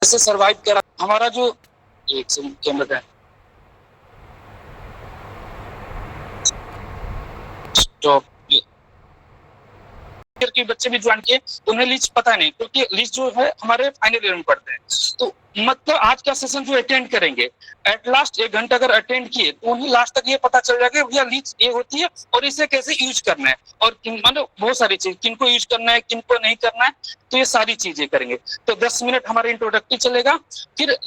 कैसे सरवाइव करा हमारा जो एक सेकंड कैमरा स्टॉप के बच्चे भी ज्वाइन किए तो उन्हें लीज पता नहीं क्योंकि लीज जो है हमारे फाइनल ईयर में पढ़ते हैं। तो मतलब आज का सेशन जो अटेंड करेंगे एट लास्ट 1 घंटा अगर अटेंड किए तो उन्हें लास्ट तक ये पता चल जाएगा भैया लीज ये होती है और इसे कैसे यूज करना है और मतलब बहुत सारी चीज किनको यूज करना है किनको नहीं करना है तो ये सारी चीजें करेंगे। तो 10 मिनट हमारा इंट्रोडक्टिव चलेगा, फिर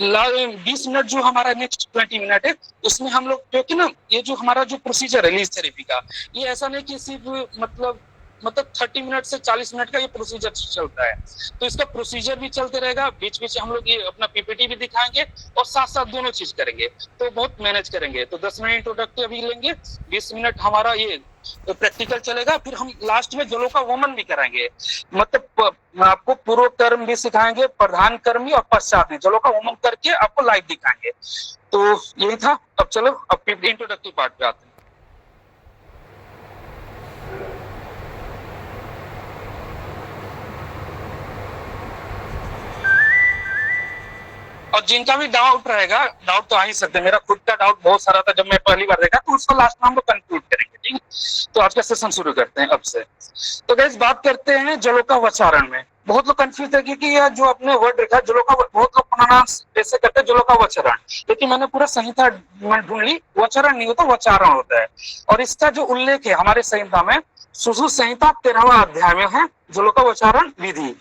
20 मिनट जो हमारा नेक्स्ट 20 मिनट है उसमें हम लोग क्योंकि ना ये जो हमारा जो प्रोसीजर है लीज थेरेपी का ये ऐसा नहीं कि सिर्फ मतलब 30 मिनट से 40 मिनट का ये प्रोसीजर चलता है। तो इसका प्रोसीजर भी चलते रहेगा, बीच बीच हम लोग ये अपना पीपीटी भी दिखाएंगे और साथ साथ दोनों चीज करेंगे तो बहुत मैनेज करेंगे। तो 10 मिनट इंट्रोडक्टिव अभी लेंगे, 20 मिनट हमारा ये प्रैक्टिकल चलेगा, फिर हम लास्ट में जलों का वमन भी कराएंगे। मतलब आपको पूर्व कर्म भी सिखाएंगे, प्रधान कर्म भी और पश्चात में जलों का वमन करके आपको लाइव दिखाएंगे। तो यही था। अब चलो अब इंट्रोडक्टिव पार्ट पे आते हैं। और जिनका भी डाउट रहेगा, डाउट तो आ ही सकते हैं, मेरा खुद का डाउट बहुत सारा था जब मैं पहली बार देखा, तो उसको लास्ट में हम लोग कंक्लूड करेंगे। ठीक है, तो आज का सेशन शुरू करते हैं अब से। तो गाइस बात करते हैं जलों का वचारण में। बहुत लोग कंफ्यूज है कि यह जो अपने वर्ड रखा जलों का, बहुत लोग प्रोनाउंस ऐसे करते हैं जलों का वचरण, लेकिन मैंने पूरा संहिता ढूंढ ली, वचरण नहीं होता वचारण होता है। और इसका जो उल्लेख है हमारे संहिता में सुश्रुत संहिता 13वां अध्याय में है जलों का वचारण विधि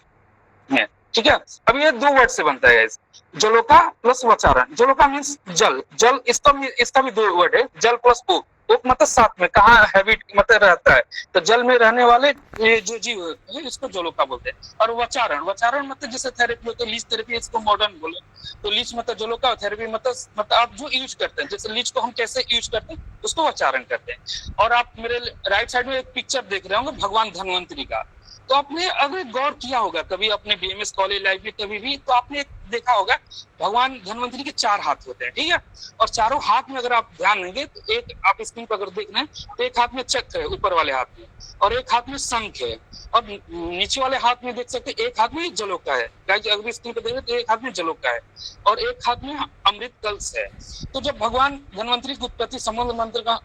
में। ठीक है, अब ये 2 वर्ड से बनता है जलोका प्लस वचारण। जलोका मीन्स जल, जल इसका भी 2 वर्ड है, जल प्लस उप। उप मतलब साथ में, कहाँ हैबिट मतलब रहता है, तो जल में रहने वाले ये जो जीव है इसको जलोका बोलते हैं। और वचारण, वचारण मतलब जैसे थेरेपी होती है, लीच थेरेपी इसको मॉडर्न बोले तो लीच मतलब जलोका, थेरेपी मतलब आप जो यूज करते हैं, जैसे लीच को हम कैसे यूज करते हैं उसको वचारण करते हैं। और आप मेरे राइट साइड में एक पिक्चर देख रहे होंगे भगवान धन्वंतरी का, तो आपने अगर गौर किया होगा कभी अपने बीएमएस कॉलेज लाइफ में कभी भी, तो आपने देखा होगा भगवान धन्वंतरी के 4 हाथ होते हैं। ठीक है, और चारों हाथ में अगर आप ध्यान देंगे तो एक आप स्क्रीन पर अगर देख रहे हैं तो एक हाथ में चक्र है ऊपर वाले हाथ में, और एक हाथ में शंख है, और नीचे वाले हाथ में देख सकते हैं एक हाथ में जलोका है। अगर स्क्रीन पर देख रहे तो एक हाथ में जलोका है और एक हाथ में अमृत कलश है। तो जब भगवान धन्वंतरी की उत्पत्ति संबंध मंत्र का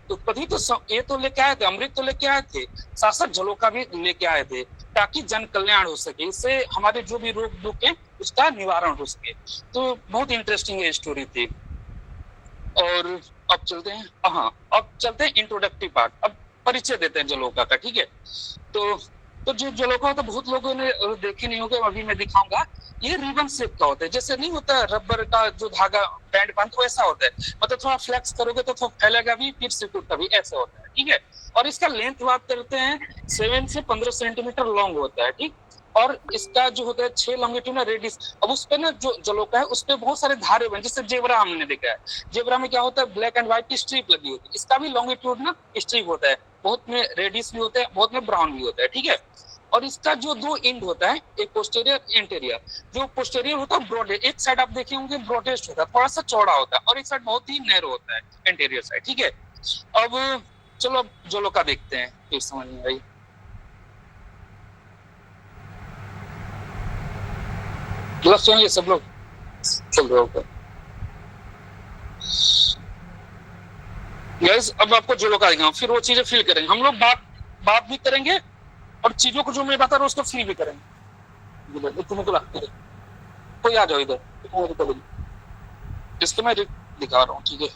उत्पत्ति तो ये तो लेके आए थे, अमृत तो लेके आए थे, साथ साथ जलों का भी लेके आए थे ताकि जन कल्याण हो सके, इससे हमारे जो भी रोग दुख है उसका निवारण हो सके। तो बहुत इंटरेस्टिंग ये स्टोरी थी। और अब चलते हैं, हाँ अब चलते हैं इंट्रोडक्टिव पार्ट। अब परिचय देते हैं जलोका का। ठीक है, तो जो जलोका होता है बहुत लोगों ने देखे नहीं होंगे, अभी मैं दिखाऊंगा। ये रिबन शेप का होता है, जैसे नहीं होता रबर का जो धागा बैंड बांध वैसा होता है, मतलब थोड़ा फ्लेक्स करोगे तो थोड़ा फैलेगा भी फिर सिकुड़ता भी, ऐसा होता है। ठीक है, और इसका लेंथ बात करते हैं 7 से 15 सेंटीमीटर लॉन्ग होता है। ठीक, और इसका जो होता है 6 लॉन्गिट्यूड रेडियस। अब उस पे ना जो जलोका है उस पे बहुत सारे धारे बने, जैसे जेबरा हमने देखा है, जेबरा में क्या होता है ब्लैक एंड व्हाइट की स्ट्रिप लगी होती है, इसका भी लॉन्गिट्यूड ना स्ट्रिप होता है, बहुत में रेडियस भी होता है, बहुत में ब्राउन भी होता है। ठीक है, और इसका जो 2 एंड होता है, एक पोस्टीरियर इंटीरियर। जो पोस्टीरियर होता है ब्रॉड, एक साइड आप देखे होंगे ब्रॉडेस्ट होता है, थोड़ा सा चौड़ा होता है, और एक साइड बहुत ही नैरो होता है इंटीरियर साइड। ठीक है, अब चलो जलोका देखते हैं फिर समझ में आई। ग्लव्स चाहिए सब लोग, चल रहे होगा गाइस। अब आपको जलोका दिखाऊं, फिर वो चीजें फील करेंगे हम लोग, बात भी करेंगे और चीजों को जो मैं बता रहा हूँ उसको फील भी करेंगे। तुम्हें तो लगता है कोई आ जाओ इधर, इसको मैं दिखा रहा हूँ। ठीक है,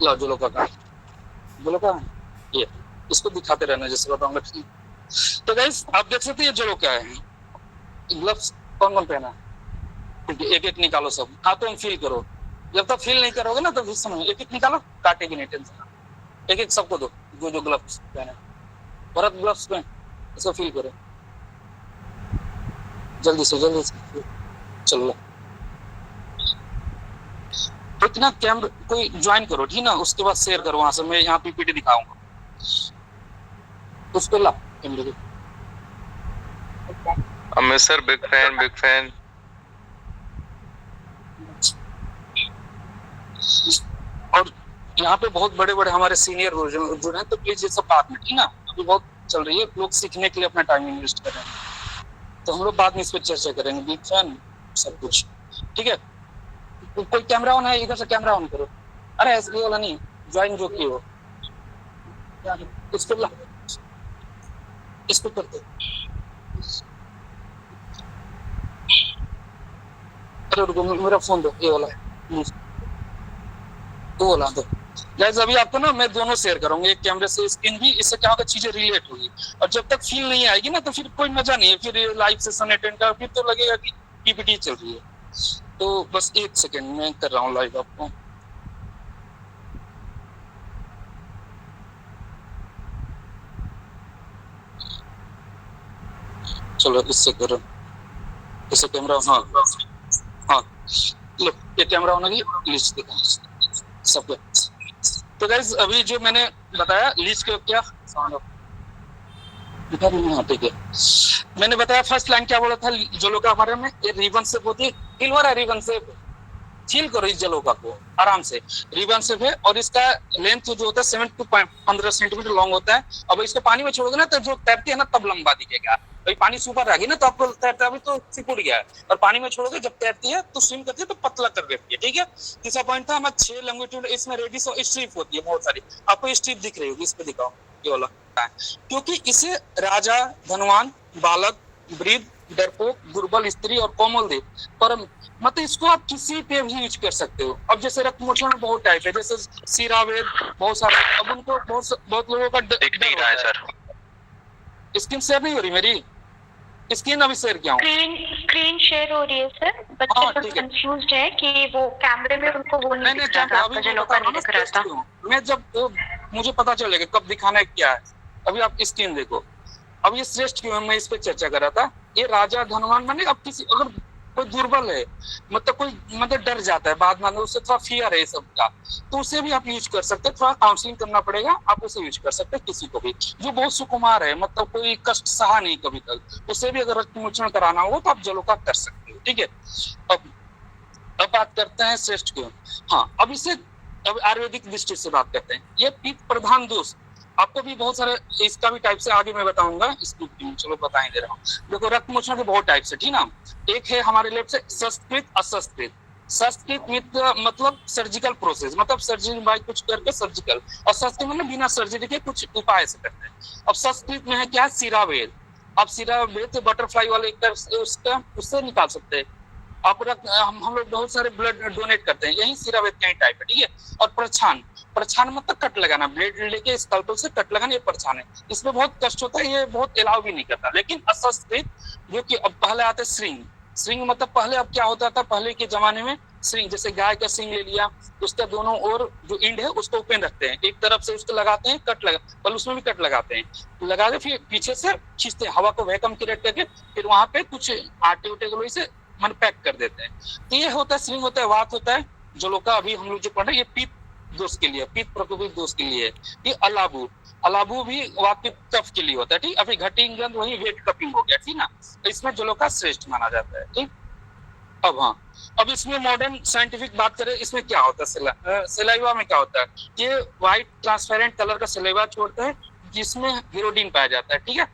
लो जलोका का, जलोका ये इसको दिखाते रहना जैसे बताऊंगा। ठीक, तो गाइस आप देख सकते हैं ये जलोका है। ग्लव्स कौन कौन पहना, एक एक निकालो सब, हाथों में फील करो। जब तक फील नहीं करोगे ना तो समझ, एक एक निकालो, काटेगी नहीं, टेंशन, एक एक सबको दो जो ग्लव्स पहने। भरत ग्लव्स पहन, इसको फील करो जल्दी से चलो। तो इतना कैमरा कोई ज्वाइन करो, ठीक ना, उसके बाद शेयर करो वहां से, मैं यहाँ पीपीटी दिखाऊंगा उसको। ला कैमरे अमित सर बिग फैन। और यहाँ पे बहुत बड़े बड़े हमारे सीनियर जो है, तो प्लीज ये सब बात में, ठीक ना, अभी बहुत चल रही है, लोग सीखने के लिए अपना टाइम इन्वेस्ट कर रहे हैं, तो हम लोग बाद में इस पर चर्चा करेंगे। बिग फैन सब कुछ, ठीक है। कोई कैमरा ऑन है, इधर से कैमरा ऑन करो। अरे ऐसे वाला नहीं, ज्वाइन जो की हो, इसको ला, इसको करते। अरे रुको, मेरा फोन दो, ये वाला वो वाला दो। गाइस अभी आपको ना मैं दोनों शेयर करूंगा, एक कैमरे से स्क्रीन भी, इससे क्या होगा चीजें रिलेट होगी। और जब तक फील नहीं आएगी ना तो फिर कोई मजा नहीं है, फिर लाइव सेशन अटेंड कर, फिर तो लगेगा कि पीपीटी चल रही है। तो बस एक सेकेंड में कर रहा हूँ लाइव आपको। चलो इससे करो, इससे कैमरा, हाँ हाँ, लो ये कैमरा होना की लिस्ट देखो सब। तो गाइस अभी जो मैंने बताया लिस्ट के क्या साउंड, हाँ ठीक है। मैंने बताया फर्स्ट लाइन क्या बोला था जलो का हमारे में, ये रिबन से होती है, फील हो रहा है रिबन से, फील करो इस जलोका को आराम से। रिबन से है और इसका लेंथ जो होता है 7 to 15 सेंटीमीटर लॉन्ग होता है। अब इसको पानी में छोड़ोगे ना तो जो तैरती है ना तब लंबा दिखेगा, भाई पानी से ऊपर रहेगी ना तो आपको तैरता अभी तो सिकुड़ गया है, और पानी में छोड़ोगे जब तैरती है तो स्विम करती है तो पतला कर देती है, ठीक है। तीसरा पॉइंट था हमारा 6 लॉन्गिट्यूड, इसमें रेडियस और स्ट्रिप होती है बहुत सारी, आपको स्ट्रिप दिख रही होगी, इस पे दिखाओ ये वाला, क्योंकि इसे राजा, धनवान, बालक, वृद्ध, डरपोक, दुर्बल स्त्री और कोमल देव पर, मतलब इसको आप किसी पे भी यूज कर सकते हो। अब जैसे रक्त मोचन में बहुत टाइप है, जैसे सीरावेद बहुत सारे, अब उनको बहुत लोगों का दिख नहीं रहा है सर। स्क्रीन शेयर नहीं हो रही मेरी, स्क्रीन अभी शेयर किया हूँ, स्क्रीन शेयर हो रही है सर। बच्चे कुछ कंफ्यूज्ड है कि वो कैमरे में उनको वो नहीं दिख रहा था, आपका जलोका नहीं दिख रहा था। मैं जब मुझे पता चलेगा कब दिखाना है क्या है। अभी आप स्क्रीन देखो, अब ये श्रेष्ठ क्यों है, मैं इस पे चर्चा कर रहा था। ये राजा धनवान माने, अब किसी अगर कोई दुर्बल है, मतलब कोई मतलब डर जाता है बाद में, उससे थोड़ा फियर है सब का, तो उसे भी आप यूज कर सकते हैं। थोड़ा काउंसलिंग करना पड़ेगा, आप उसे यूज कर सकते हैं। किसी को भी जो बहुत सुकुमार है, मतलब कोई कष्ट सहा नहीं कभी तक, उसे भी अगर रक्त मोचन कराना हो तो आप जलोका कर सकते हो, ठीक है। अब बात करते हैं श्रेष्ठ क्यों। हाँ, अब इसे अब आयुर्वेदिक दृष्टि से बात करते हैं। ये पित्त प्रधान दोष, आपको भी बहुत सारे इसका भी टाइप से आगे मैं बताऊंगा, इसको चलो बता ही दे रहा हूँ। देखो रक्त मोचन के बहुत टाइप से, ठीक ना। एक है हमारे लेफ्ट से शस्त्रकृत, अशस्त्रकृत। शस्त्रकृत मतलब सर्जिकल प्रोसेस, मतलब सर्जरी बाय कुछ करके सर्जिकल, और शस्त्र मतलब बिना सर्जरी के कुछ उपाय से करते हैं। अब शस्त्रकृत में है क्या, सिरावेद। अब सिरावेद बटरफ्लाई वाले उसका उससे निकाल सकते हैं आप। हम लोग बहुत सारे ब्लड डोनेट करते हैं, यही सिरावेद का टाइप है, ठीक है। और प्रछान, प्रछान मतलब कट लगाना, ब्लेड लेके स्कल्पल से कट लगाना, ये प्रछान है। इसमें बहुत कष्ट होता है, ये बहुत अलाउ भी नहीं करता। लेकिन अशस्त्रकृत जो कि अब पहले आते श्रृंग, श्रृंग मतलब पहले अब क्या होता था, पहले के जमाने में श्रृंग, जैसे गाय का सिंग ले लिया, उसके दोनों ओर जो इंड है उसको ओपन रखते हैं, एक तरफ से उसको लगाते हैं कट लगा, पहले उसमें भी कट लगाते हैं, लगा के फिर पीछे से खींचते हैं, हवा को वैक्यूम क्रिएट करके, फिर वहां पे कुछ आटे उटे को से मन पैक कर देते हैं। तो ये होता है श्रृंग, होता है वात, होता है जलोका। अभी हम लोग जो पढ़ रहे हैं ये पित्त दोष के लिए, पित्त प्रकोपित दोष के लिए। ये अलाबू, अलाबू भी वात कफ के लिए होता है, ठीक। अभी घटी गंध वही वेट कपिंग हो गया, ठीक ना। तो इसमें जलोका श्रेष्ठ माना जाता है, ठीक। अब हाँ, अब इसमें मॉडर्न साइंटिफिक बात करें, इसमें क्या होता है, सलाइवा में क्या होता है, ये व्हाइट ट्रांसपेरेंट कलर का सलाइवा छोड़ता है जिसमें हीरोडिन पाया जाता है, ठीक है।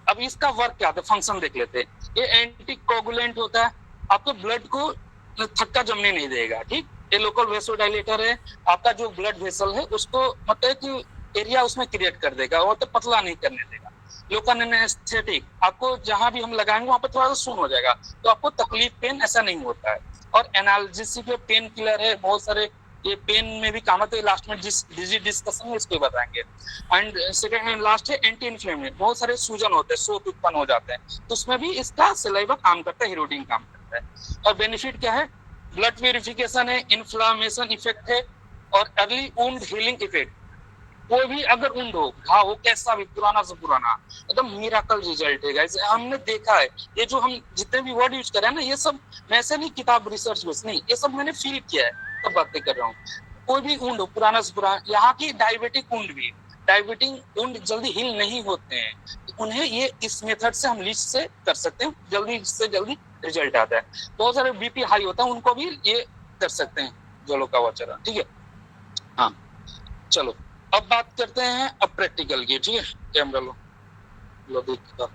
अब इसका वर्क क्या होता है, फंक्शन देख लेते हैं। ये एंटी कोगुलेंट होता है, आपको ब्लड को थक्का जमने नहीं देगा, ठीक। ये लोकल वेसोडाइलेटर है, आपका जो ब्लड वेसल है उसको मतलब कि एरिया उसमें क्रिएट कर देगा, वो तो पतला नहीं करने देगा। लोकल एनेस्थेटिक, आपको जहां भी हम लगाएंगे वहां पर थोड़ा सा सुन हो जाएगा, तो आपको तकलीफ पेन ऐसा नहीं होता है। और एनाल्जेसिक पेन किलर है बहुत सारे, ये पेन में भी काम आते हैं। लास्ट में डिजीज डिस्कशन में इसको बताएंगे। एंड सेकंड एंड लास्ट है एंटी इन्फ्लेमेटरी, बहुत सारे सूजन होते हैं, शोथ उत्पन्न हो जाते हैं, तो उसमें भी इसका सलाइवा काम करता है, हीरोडिन काम करता है। और बेनिफिट क्या है, ब्लड प्यूरिफिकेशन है, इन्फ्लामेशन इफेक्ट है, और अर्ली वुंड हीलिंग इफेक्ट। कोई भी अगर वुंड हो, घाव हो, कैसा भी पुराना से पुराना, एकदम मिराकल रिजल्ट है गाइस। हमने देखा है, ये जो हम जितने भी वर्ड यूज कर रहे हैं ना, ये सब मैं ऐसे नहीं किताब रिसर्च बेस नहीं, ये सब मैंने फील किया है, तब बातें कर रहा हूँ। कोई भी वुंड हो, पुराना से पुराना, यहाँ की डायबिटिक वुंड भी, डायबिटिक वुंड जल्दी हील नहीं होते हैं, उन्हें ये इस मेथड से हम लिस्ट से कर सकते हैं, जल्दी से जल्दी रिजल्ट आता है। बहुत सारे बीपी हाई होता है, उनको भी ये कर सकते हैं जलोका वाचरा, ठीक है। हाँ चलो अब बात करते हैं अब प्रैक्टिकल की, ठीक है। कैमरा लो देखता,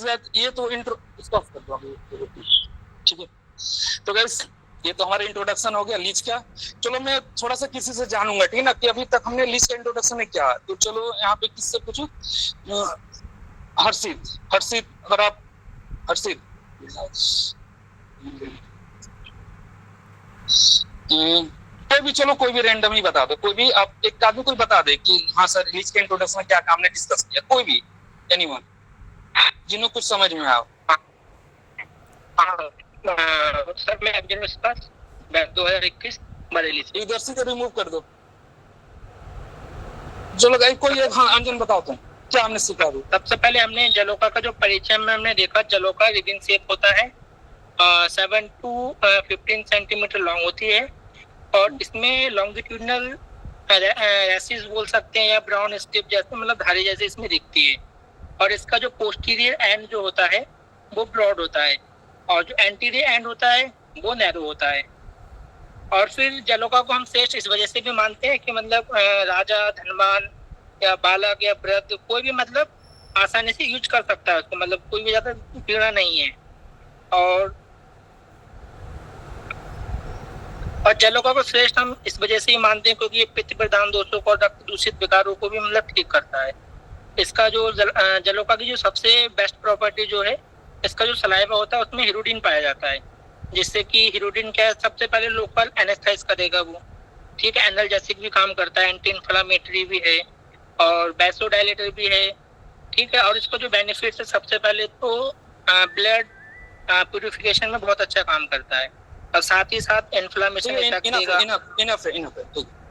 गाइस ये तो इंट्रो इसको ऑफ कर दो अभी, ठीक है। तो गाइस ये तो हमारा इंट्रोडक्शन हो गया लीच का। चलो मैं थोड़ा सा किसी से जानूंगा, ठीक है ना, कि अभी तक हमने लीच का इंट्रोडक्शन में क्या, तो चलो यहाँ पे किससे पूछूं, हर्षित अगर आप, हर्षित कोई भी, चलो कोई भी रैंडम ही बता दो, कोई भी आप एक आदमी कोई बता दे कि हाँ सर लीच के इंट्रोडक्शन में क्या काम ने डिस्कस किया, कोई भी, एनीवन जिन्हों कुछ समझ में आओ। सर मैं अब्दुल मुस्ताक 2021 बरेली से। इधर से रिमूव कर दो। चलो गाइस कोई एक, हाँ अंजन बताओ तुम क्या हमने सीखा अभी। सबसे पहले हमने जलोका का जो परिचय में हमने देखा, जलोका रिबिन शेप होता है, 7 to 15 सेंटीमीटर लॉन्ग होती है और इसमें लॉन्गिट्यूडनल रैसेस बोल सकते हैं या ब्राउन स्ट्रिप जैसे, मतलब धारी जैसे इसमें दिखती है। और इसका जो पोस्टीरियर एंड जो होता है वो ब्रॉड होता है और जो एंटीरियर एंड होता है वो नैरो होता है। और फिर जलोका को हम श्रेष्ठ इस वजह से भी मानते हैं कि मतलब राजा, धनवान या बालक या वृद्ध कोई भी मतलब आसानी से यूज कर सकता है उसको, मतलब कोई भी ज्यादा पीड़ा नहीं है। और जलोका को श्रेष्ठ हम इस वजह से ही मानते हैं क्योंकि ये पित्त प्रदान दोषों को, रक्त दूषित विकारों को भी मतलब ठीक करता है। इसका जो जलोका की जो सबसे बेस्ट प्रॉपर्टी जो है, इसका जो सलाइवा होता है उसमें हिरोडिन पाया जाता है, जिससे कि हिरोडिन क्या है, सबसे पहले लोकल एनेस्थेटाइज करेगा वो, ठीक है, एनाल्जेसिक भी काम करता है, एंटी इन्फ्लेमेटरी भी है और वैसोडाइलेटर भी है, ठीक है। और इसको जो बेनिफिट्स है, सबसे पहले तो ब्लड प्यूरिफिकेशन में बहुत अच्छा काम करता है और साथ ही साथ इन्फ्लेमेशन इनफ है,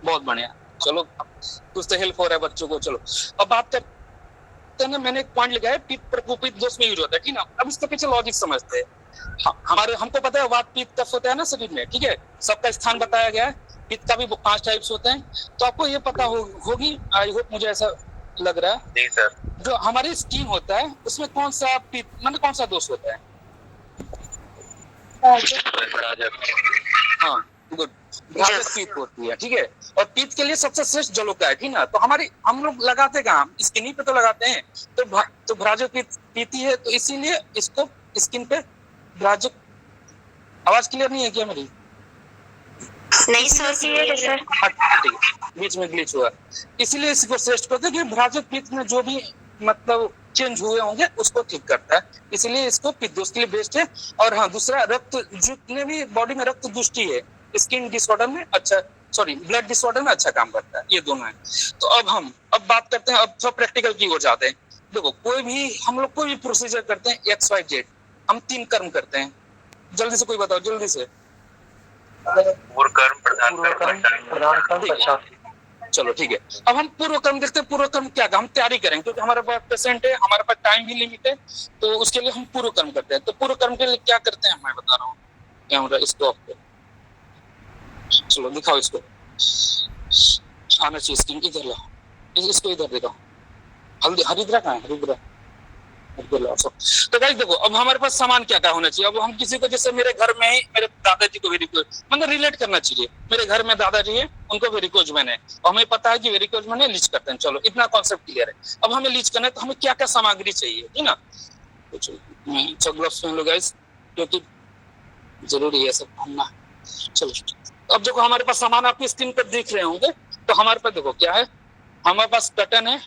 बहुत बढ़िया। चलो कुछ तो हेल्प हो रहा है बच्चों को। चलो अब बात करते हैं ना, मैंने एक पॉइंट लिखा है पित्त प्रकोपित दोष में यूज होता है, ठीक ना। अब इसके पीछे लॉजिक समझते हैं। हमारे हमको पता है वात पित्त कफ होता है ना शरीर में, ठीक है, सबका स्थान बताया गया है। पित्त का भी 5 टाइप्स होते हैं, तो आपको ये पता होगी, आई होप, मुझे ऐसा लग रहा है। जी सर। जो हमारी स्किन होता है उसमें कौन सा पित्त, मतलब कौन सा दोष होता है? हाँ गुड, भ्राजक पित्त होती है, ठीक है। और पित्त के लिए सबसे श्रेष्ठ जलोका है, ठीक ना। तो हम लोग लगाते कहाँ, स्किन पे तो लगाते हैं, तो भ्राजक पित्त ही है, तो इसीलिए इसको स्किन पे भ्राजक। आवाज क्लियर नहीं है क्या मेरी? नहीं सर, बीच में ग्लिच हुआ, इसीलिए इसको श्रेष्ठ करते हैं कि भ्राजक पित्त में जो भी मतलब चेंज हुए होंगे उसको ठीक करता है, इसलिए इसको पित्त दोष के लिए बेस्ट है। और हाँ दूसरा, रक्त जितने भी बॉडी में रक्त दुष्टि है, स्किन डिसऑर्डर में अच्छा, सॉरी ब्लड डिसऑर्डर में अच्छा काम करता है, ये दोनों है। तो अब बात करते हैं, अब सब प्रैक्टिकल की ओर जाते हैं। देखो हम लोग कोई भी प्रोसीजर करते हैं XYZ, हम 3 कर्म करते हैं। जल्दी से कोई बताओ, जल्दी से। पूर्व कर्म, प्रधान कर्म। चलो ठीक है, अब हम पूर्व कर्म देखते हैं। पूर्व कर्म क्या, हम तैयारी करेंगे क्योंकि हमारे पास पेशेंट है, हमारे पास टाइम भी लिमिट है, तो उसके लिए हम पूर्व कर्म करते हैं। तो पूर्व कर्म के लिए क्या करते हैं मैं बता रहा हूँ, क्या हो रहा है इसको आपको, चलो दिखाओ इसको, आना चाहिए स्किन, इधर लाओ, इसको इधर दिखाओ, हरिद्रा कहाँ है, हरिद्रा। तो गाइस देखो, अब हमारे पास सामान क्या क्या होना चाहिए। अब हम किसी को, जैसे मेरे घर में ही मेरे दादाजी को वेरिकोज, मतलब रिलेट करना चाहिए, मेरे घर में दादाजी है, उनको वेरिकोज मैन है और हमें पता है कि वेरिकोज मैन लीच करते हैं। चलो इतना कॉन्सेप्ट क्लियर है। अब हमें लीच करना है तो हमें क्या क्या सामग्री चाहिए, है ना। तो ग्लव्स पहन लो गाइस, क्योंकि जरूरी है सब पहनना। चलो अब देखो, हमारे पास सामान आपकी स्क्रीन पर दिख रहे होंगे। तो हमारे पास देखो क्या है, हमारे पास कटन है,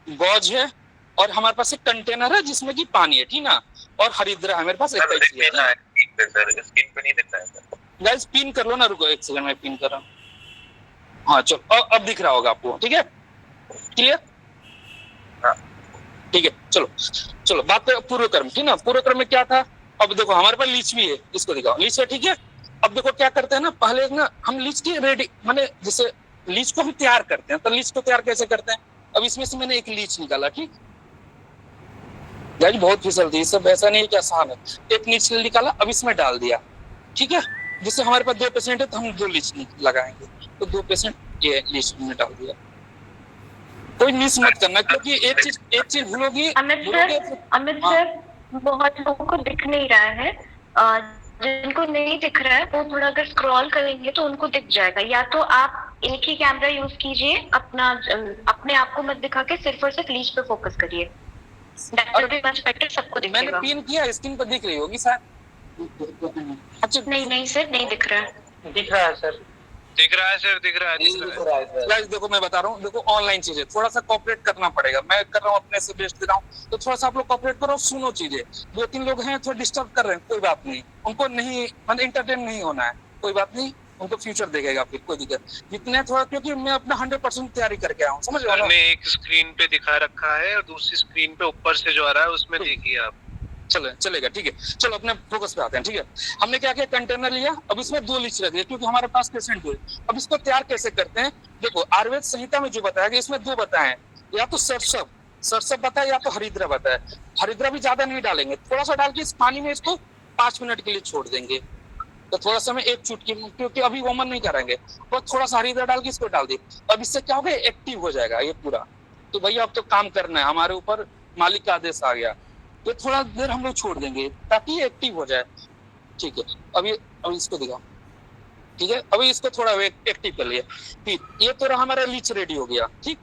गॉज है, और हमारे पास एक कंटेनर है जिसमें कि पानी है, ठीक ना। और हरिद्रा है मेरे पास, एक स्किन पे नहीं दिखता है सर। गाइस पिन कर लो ना, रुको एक सेकंड में पिन कर रहा हूं। हाँ चलो अब दिख रहा होगा आपको, ठीक है, क्लियर, ठीक है। चलो बात करें पूर्व कर्म, ठीक ना। पूर्व कर्म में क्या था, अब देखो हमारे पास लीच भी है, इसको दिखाओ, लीच है, ठीक है। अब देखो क्या करते हैं ना, पहले ना हम लीच की रेडी, माने जैसे लीच को हम तैयार करते हैं, तो लीच को तैयार कैसे करते हैं। अब इसमें से मैंने एक लीच निकाला, ठीक, गाइस बहुत फिसलती है सब, ऐसा नहीं कि आसान है। एक लीच निकाला, अब इसमें डाल दिया, ठीक है। जैसे हमारे पास 2 पेशेंट है तो हम 2 लीच लगाएंगे, तो 2 पेशेंट ये लीच में डाल दिया। कोई मिस मत करना, क्योंकि एक चीज भूलोगी। अमित सर बहुत लोगों को दिख नहीं रहा है, जिनको नहीं दिख रहा है वो थोड़ा अगर स्क्रॉल करेंगे तो उनको दिख जाएगा। या तो आप एक ही कैमरा यूज कीजिए, अपने आप को मत दिखा के सिर्फ और सिर्फ लीच पे फोकस करिए। डायरेक्ट पर्सपेक्टिव सबको मैंने दिखेगा। पिन किया, स्क्रीन पर दिख रही होगी शायद। अच्छा नहीं सर, नहीं दिख रहा है। दिख रहा है सर। दिख रहा है सर, दिख रहा है। गाइस देखो मैं बता रहा हूँ, देखो ऑनलाइन चीजें थोड़ा सा कॉपरेट करना पड़ेगा। मैं कर रहा हूँ अपने से बेस्ट दे रहा हूँ, तो थोड़ा सा आप लोग कॉपरेट करो, सुनो चीजें। 2-3 लोग हैं थोड़ा डिस्टर्ब कर रहे हैं, कोई बात नहीं, उनको नहीं मतलब इंटरटेन नहीं होना है, कोई बात नहीं, उनको फ्यूचर देखेगा फिर, कोई दिक्कत जितने थोड़ा, क्योंकि मैं अपना 100% तैयारी करके आया हूँ, समझ रहे हो ना? एक स्क्रीन पे दिखा रखा है और दूसरी स्क्रीन पे ऊपर से जो आ रहा है उसमें देखिए आप। चलेगा ठीक है। चलो अपने फोकस पे आते हैं, ठीक है। हमने क्या किया, कंटेनर लिया, अब इसमें 2 लीच रख दिए क्योंकि हमारे पास पेशेंट हुए। अब इसको तैयार कैसे करते हैं, देखो आयुर्वेद संहिता में जो बताया गया इसमें 2 बताए, या तो सरसब बताया या तो हरिद्रा बताया। हरिद्रा भी ज्यादा नहीं डालेंगे, थोड़ा सा डाल के इस पानी में इसको 5 मिनट के लिए छोड़ देंगे। तो थोड़ा सा में 1 चुटकी, क्योंकि अभी वमन नहीं कराएंगे, तो थोड़ा सा हरिद्रा डाल के इसको डाल दिए। अब इससे क्या होगा, एक्टिव हो जाएगा ये पूरा। तो भैया अब तो काम करना है, हमारे ऊपर मालिक का आदेश आ गया, तो थोड़ा देर हम लोग छोड़ देंगे ताकि ये एक्टिव हो जाए, ठीक है। अभी इसको दिखाओ, ठीक है। अभी इसको थोड़ा एक्टिव कर लिया, फिर ये तो हमारा लीच रेडी हो गया, ठीक।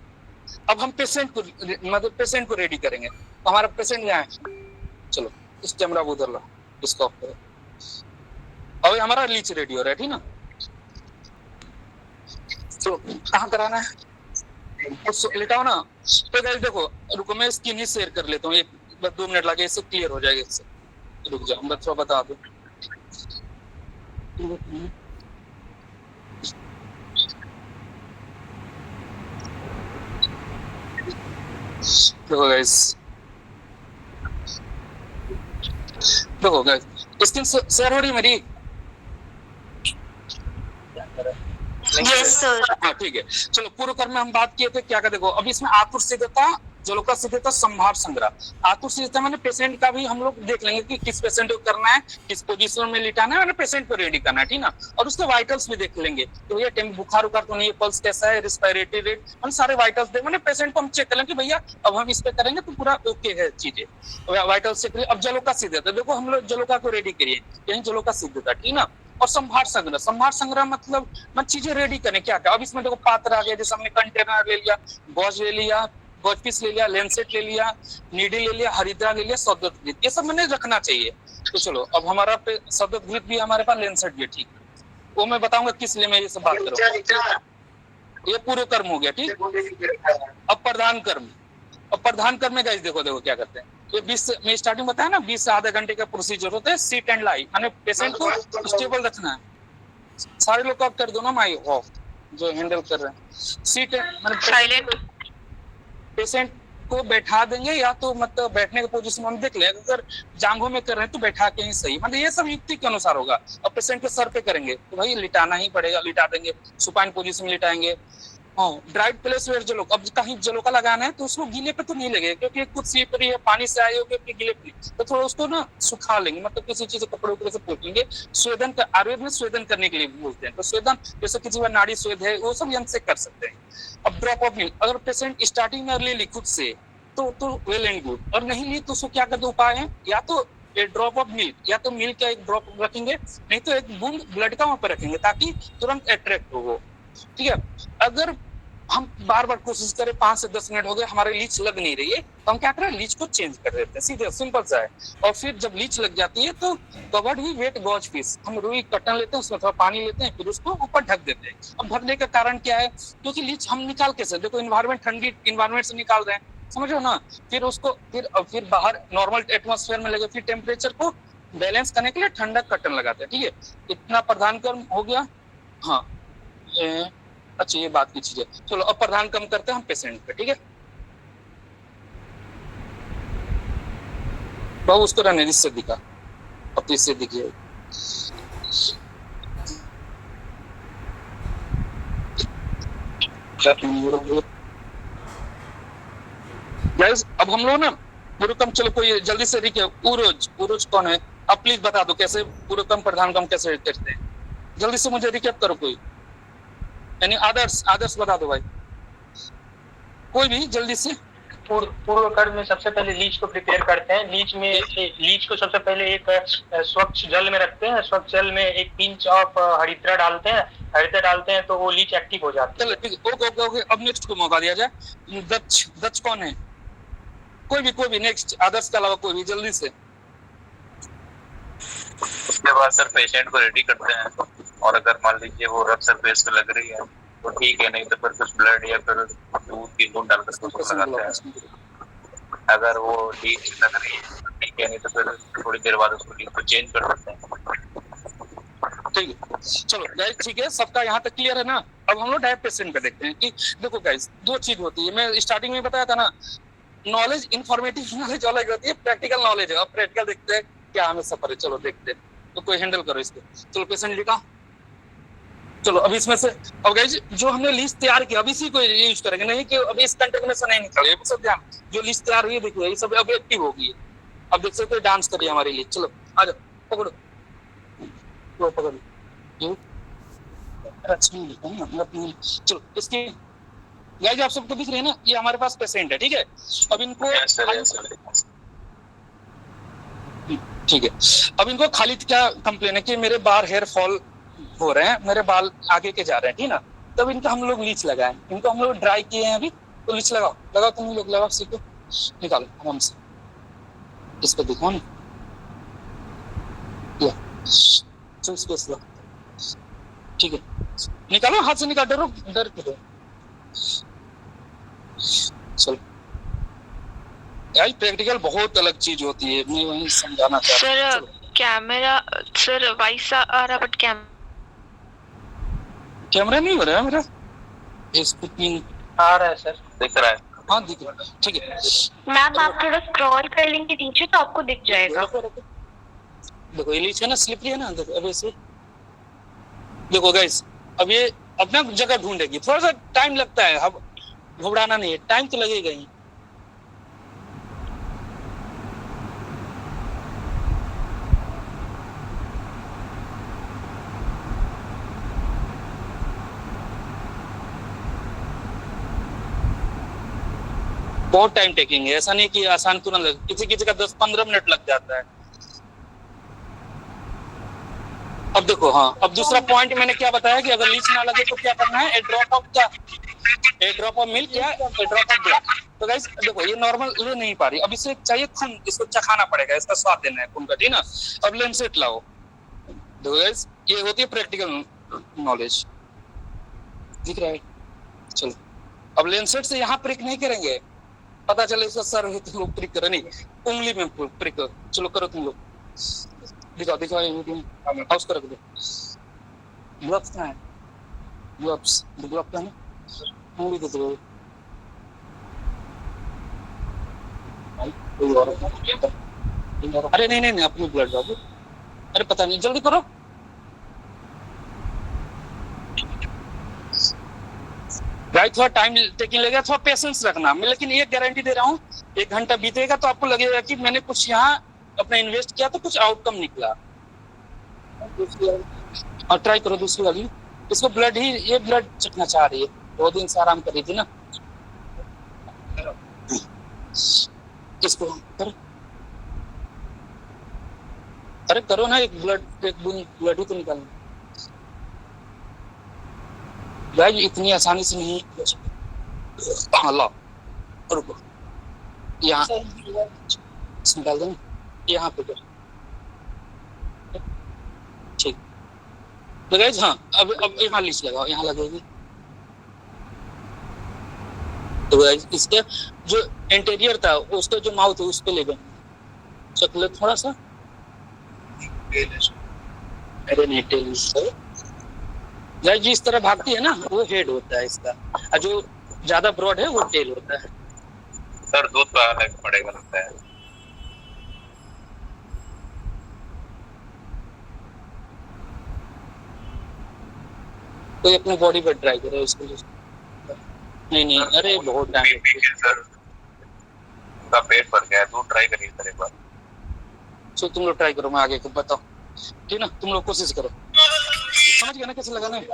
अब हम पेशेंट को रेडी करेंगे। तो हमारा पेशेंट यहाँ है, चलो इस कैमरा को उधर ला, इसको ऑफ करो। अभी हमारा लीच रेडी हो रहा है, ठीक ना। तो कहाँ कराना है, तो लेटाओ ना। तो गाइस देखो, रुको मैं स्क्रीन ही शेयर कर लेता हूँ, एक 2 मिनट लगे, इससे क्लियर हो जाएगा। इससे रुक जाओ, मैं थोड़ा बता दूं। देखो गाइस स्क्रीन शेयर हो रही मेरी? Yes sir. हाँ ठीक है। चलो पूर्व कर्म में हम बात किए थे क्या का, देखो अब इसमें आतुर सिद्धता, जलोका सिद्धता, संभार संग्रह। आतुर सिद्धता मैंने पेशेंट का भी हम लोग देख लेंगे कि किस पेशेंट को करना है, किस पोजीशन में लिटाना है, मैंने पेशेंट को रेडी करना है, ठीक ना। और उसके वाइटल्स भी देख लेंगे, तो भैया बुखार उखार तो नहीं है, पल्स कैसा है, रेस्पिरेटरी रेट, हम सारे वाइटल्स देख, मैंने पेशेंट को हम चेक कर लेंगे भैया अब हम इस पे करेंगे तो पूरा ओके है चीजें, वाइटल्स चेक। अब जलोका सिद्धता, देखो हम लोग जलोका को रेडी करिए, यही जलोका सिद्धता, ठीक ना। और संभार संग्रह मतलब चीजें रेडी करें क्या क्या। अब इसमें देखो पात्र आ गया, जैसे हमने कंटेनर ले लिया, गॉज ले लिया, गॉज पीस ले लिया, लेंसेट ले लिया, नीडी ले लिया, हरिद्रा ले लिया, सौदत्त, ये सब मैंने रखना चाहिए। तो चलो अब हमारा सौदत्त भी हमारे पास, लेंसेट भी, ठीक है। वो मैं बताऊंगा किस लिए मैं ये सब बात करूँ। ये पूर्व कर्म हो गया, ठीक। अब प्रधान कर्म, में गाइस देखो क्या करते हैं, ये 20 में स्टार्टिंग बताया ना, 20 से आधे घंटे का प्रोसीजर होता है। सीट एंड लाई, माने पेशेंट को स्टेबल रखना है। सारे लोग आप कर दो ना माई ऑफ, जो हैंडल कर रहे हैं। सीट माने साइलेंट, पेशेंट को बैठा देंगे, या तो मतलब बैठने के पोजीशन हम देख लें, अगर जांघों में कर रहे हैं तो बैठा के ही सही, मतलब ये सब युक्ति के अनुसार होगा। अब पेशेंट के सर पे करेंगे तो भाई लिटाना ही पड़ेगा, लिटा देंगे, सुपाइन पोजीशन में लिटाएंगे। हाँ, ड्राइड प्लेस वेयर जलोका, अब कहीं जलोका लगाना है तो उसको गीले पे तो नहीं लगेगा, क्योंकि खुद सीप रही है, पानी से आए हो गए गीले पे, तो थोड़ा उसको ना सुखा लेंगे, मतलब किसी चीज कपड़े उपड़े से पोंछ लेंगे। स्वेदन का, आयुर्वेद में स्वेदन करने के लिए बोलते हैं, तो स्वेदन जैसे किसी का नाड़ी स्वेद है, वो सब यंत्र से कर सकते हैं। अब ड्रॉप ऑफ मिल्क, अगर पेशेंट स्टार्टिंग में ले ली खुद से तो वेल एंड गुड, और नहीं ली तो उसको क्या करते उपाय है, या तो एक ड्रॉप ऑफ मिल्क, या तो मिल्क का एक ड्रॉप रखेंगे, नहीं तो एक बूंद ब्लड का वहां पर रखेंगे ताकि तुरंत अट्रैक्ट हो, ठीक है। अगर हम बार बार कोशिश करें, 5 से 10 मिनट हो गए हमारे लीच लग नहीं रही है, तो हम क्या करें, लीच को चेंज कर देते हैं, सीधे सिंपल सा है। और फिर जब लीच लग जाती है तो कवर्ड ही वेट गॉज पीस, हम रुई कटन लेते हैं, उसमें थोड़ा पानी लेते हैं, फिर उसको ऊपर ढक देते हैं। अब ढकने का कारण क्या है, क्योंकि लीच हम निकाल कैसे, देखो इन्वायरमेंट, ठंडी इन्वायरमेंट से निकाल रहे हैं, समझो ना। फिर उसको फिर बाहर नॉर्मल एटमॉस्फेयर में लगे, फिर टेम्परेचर को बैलेंस करने के लिए ठंडा कटन लगाते हैं, ठीक है। इतना प्रधान कर्म हो गया। हाँ अच्छा, ये बात की चीज है। चलो अब प्रधान कम करते हैं हम पेशेंट पे, ठीक है। बाबू उसको रहने इससे दिखा, अब तो इससे दिखिए। गाइस अब हम लोग ना पूर्व कम, चलो कोई जल्दी से देखिए, उरोज कौन है, अब प्लीज बता दो कैसे पूर्व कम प्रधान कम कैसे करते हैं, जल्दी से मुझे रिकैप करो कोई, यानी आदर्श बता दो भाई, कोई भी जल्दी से। पूर्व कर्म में सबसे पहले लीच को प्रिपेयर करते हैं। लीच को सबसे पहले एक स्वच्छ जल में रखते हैं, स्वच्छ जल में एक पिंच ऑफ हरिद्रा डालते हैं तो वो लीच एक्टिव हो जाती है। चलो ठीक है, ओके। अब नेक्स्ट को मौका दिया जाए। दक्ष कौन है, कोई भी नेक्स्ट आदर्श के अलावा कोई भी जल्दी से। उसके बाद सर पेशेंट को रेडी करते हैं, और अगर मान लीजिए वो रफ सरफेस पे लग रही है तो ठीक है, नहीं तो फिर कुछ ब्लड या फिर दूध की बूंद डालकर उसको लगाते हैं। अगर वो लीच लग रही है तो ठीक है, नहीं तो फिर थोड़ी देर बाद उसको लीच को चेंज कर सकते हैं। ठीक है, चलो गाइस ठीक है, सबका यहाँ तक क्लियर है ना। अब हम लोग डायरेक्ट पेशेंट पे देखते हैं कि देखो गाइस, दो चीज होती है, मैं स्टार्टिंग में बताया था ना, नॉलेज इन्फॉर्मेटिव नॉलेज अलग होती है, प्रैक्टिकल नॉलेज है। अब प्रैक्टिकल देखते हैं क्या हमें सफर है, चलो देखते हैं। तो कोई हैंडल करो इसको, चलो पेशेंट लिखा, चलो अब इसमें से, अब गाइस जो हमने लिस्ट तैयार किया अब इसी को यूज करेंगे, नहीं कि अब इस कंटेमिनेशन नहीं निकले, सब ध्यान, जो लिस्ट तैयार हुई है देखो ये सब अब एक्टिव होगी। अब देख सकते हो डांस करिए हमारे लिए, चलो आ जाओ, पकड़ो वो पकड़ लो, अच्छा लिखा है ना अपनी। चलो इसकी गाइस आप सबको दिख रही है ना, ये हमारे पास पेशेंट है, ठीक है। अब इनको ठीक है, अब इनको खाली क्या कंप्लेन है कि मेरे बाल हेयर फॉल हो रहे हैं, मेरे बाल आगे के जा रहे हैं, ठीक ना। तब इनका हम लोग लीच लगाए, इनको हम लोग ड्राई किए हैं अभी, तो लीच लगाओ तुम लोग लगाओ, सीखो, निकालो आराम से, इस पे दिखाओ ना, चलो स्पेस लो, ठीक है, निकालो हाथ से, निकाल, डर क्यों, चलो यार प्रैक्टिकल बहुत अलग चीज होती है, मैं वही समझाना चाहता हूं। सर कैमरा, सर वॉइस आ रहा बट कैमरा नहीं हो रहा है मेरा, स्पीकिंग आ रहा है सर, दिख रहा है, हाँ दिख रहा है, ठीक है। मैम आप थोड़ा स्क्रॉल कर लेंगे नीचे तो आपको दिख जाएगा। देखो ये लीच है ना, स्लिपरी है ना, देखो अब ऐसे देखो गाइस, अब ये अपना जगह ढूंढेगी, थोड़ा सा टाइम लगता है, अब घबराना नहीं है, टाइम तो लगेगा ही। बहुत टाइम टेकिंग है, ऐसा नहीं कि आसान तुरंत लगे, किसी का 10-15 मिनट लग जाता है। अब देखो, हाँ अब दूसरा पॉइंट मैंने क्या बताया कि अगर लीच ना लगे तो क्या करना है, ए ड्रॉप ऑफ मिल्क या ए ड्रॉप ऑफ ब्लड। तो गाइस देखो ये नॉर्मल ले नहीं पा रही, अब इसे चाहिए खून, इसको चखाना पड़ेगा, इसका स्वाद देना है खून का, ठीक ना। अब लेंसेट लाओ, देखो गाइस ये होती है प्रैक्टिकल नॉलेज, दिख रहा है। चलो अब लेंसेट से यहाँ प्रिक नहीं करेंगे, पता चले इसका सर है तो लोग प्रिक करें, नहीं उंगली में प्रिक करो, चलो करो तुम लोग, दिखाओ हाउस कर दो। ग्लव्स कहाँ है, ग्लव्स का है, उंगली दे दो, अरे नहीं अपनी ब्लड बाबू, अरे पता नहीं, जल्दी करो। राइट, थोड़ा टाइम टेकिंग लगेगा, थोड़ा पेशेंस रखना, मैं लेकिन ये गारंटी दे रहा हूँ 1 घंटा बीतेगा तो आपको लगेगा कि मैंने कुछ यहाँ अपना इन्वेस्ट किया तो कुछ आउटकम निकला। और ट्राई करो दूसरी वाली, इसको ब्लड ही, ये ब्लड चखना चाह रही है, 2 दिन से आराम कर रही थी ना, इसको करो, अरे करो ना, एक बूंद ब्लड ही तो निकालना भाई, इतनी आसानी से नहीं। हाँ लाओ, रुको, यहाँ निकाल दो, यहाँ पे कर, ठीक। तो गाइस हाँ अब यहाँ लीच लगाओ, यहाँ लगेगी। तो गाइस इसके जो इंटीरियर था, उसका जो माउथ है उस पे ले गए, चॉकलेट थोड़ा सा, अरे नहीं टेल गाइस जी, इस तरह भागती है ना वो हेड होता है इसका, और जो ज्यादा ब्रॉड है वो टेल होता है। सर दूध का अलग पड़ेगा लगता है, कोई अपने बॉडी पर ट्राई करे उसको, नहीं अरे बहुत टाइम सर उनका पेट भर गया है, दूध ट्राई करिए सर एक बार। सो तुम लोग ट्राई करो, मैं आगे को बताओ, ठीक ना, तुम लोग कोशिश करो, समझ गए ना कैसे लगाना है।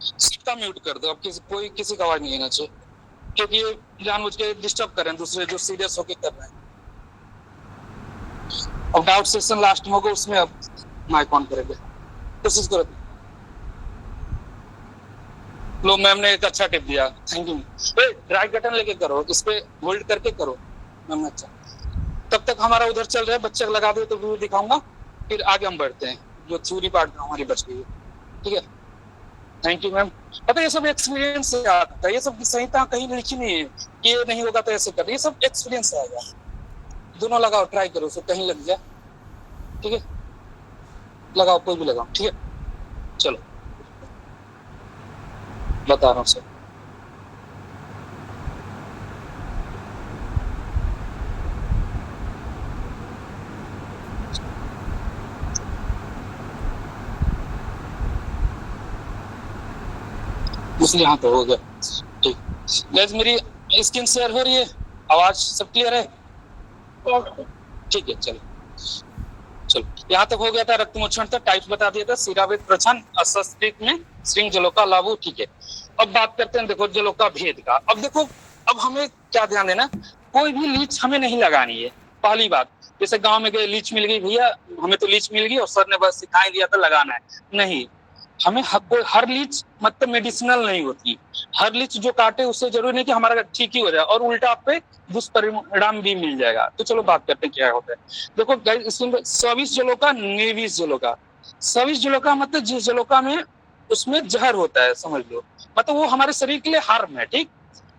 सबका म्यूट कर दो, अब किसी का आवाज नहीं आना चाहिए, क्योंकि ये जानबूझ के डिस्टर्ब कर रहे हैं दूसरे जो सीरियस होके कर रहे हैं। अब डाउट सेशन लास्ट में होगा, उसमें अब माइक ऑन करेंगे, कोशिश करो। लो मैम ने एक अच्छा टिप दिया, थैंक यू। ड्राई बटन लेके करो, इस पे होल्ड करके करो मैम। अच्छा, तब तक हमारा उधर चल रहा है, बच्चे लगा दो तो व्यू दिखाऊंगा, फिर आगे हम बढ़ते हैं, जो थ्योरी पार्ट हमारी बच गई है। ठीक है, थैंक यू मैम। पता है ये सब एक्सपीरियंस से आता है, ये सब संहिता कहीं लिखी नहीं है कि ये नहीं होगा तो ऐसे कर, ये सब एक्सपीरियंस आएगा। दोनों लगाओ, ट्राई करो, उसको कहीं लग जाए। ठीक है, लगाओ, कोई भी लगाओ। ठीक है, चलो बता रहा हूँ सर। इसलिए यहाँ तो हो गया। ठीक, गाइस मेरी स्क्रीन शेयर हो रही है, आवाज सब क्लियर है? ठीक है, चलो चलो, यहाँ तक हो गया था। रक्तमोक्षण था, टाइप्स बता दिया था, शिरावेद प्रछन्न, असंस्कृत में श्रृंग जलोका लाभु। ठीक है, अब बात करते हैं देखो जलोका भेद का। अब देखो, अब हमें क्या ध्यान देना, कोई भी लीच हमें नहीं लगानी है। पहली बात, जैसे गांव में गए लीच मिल गई, भैया हमें तो लीच मिल गई और सर ने बस सिखा दिया था लगाना है, नहीं। हमें हर लीच मतलब मेडिसिनल नहीं होती। हर लीच जो काटे उससे जरूरी नहीं कि हमारा ठीक ही हो जाए, और उल्टा आप पे दुष्परिणाम भी मिल जाएगा। तो चलो बात करते हैं क्या होता है। देखो गाइस, इसमें सविष जलोका, निर्विष जलोका। सविष जलोका मतलब जिस जलोका में उसमें जहर होता है, समझ लो, मतलब वो हमारे शरीर के लिए हार्म है। ठीक,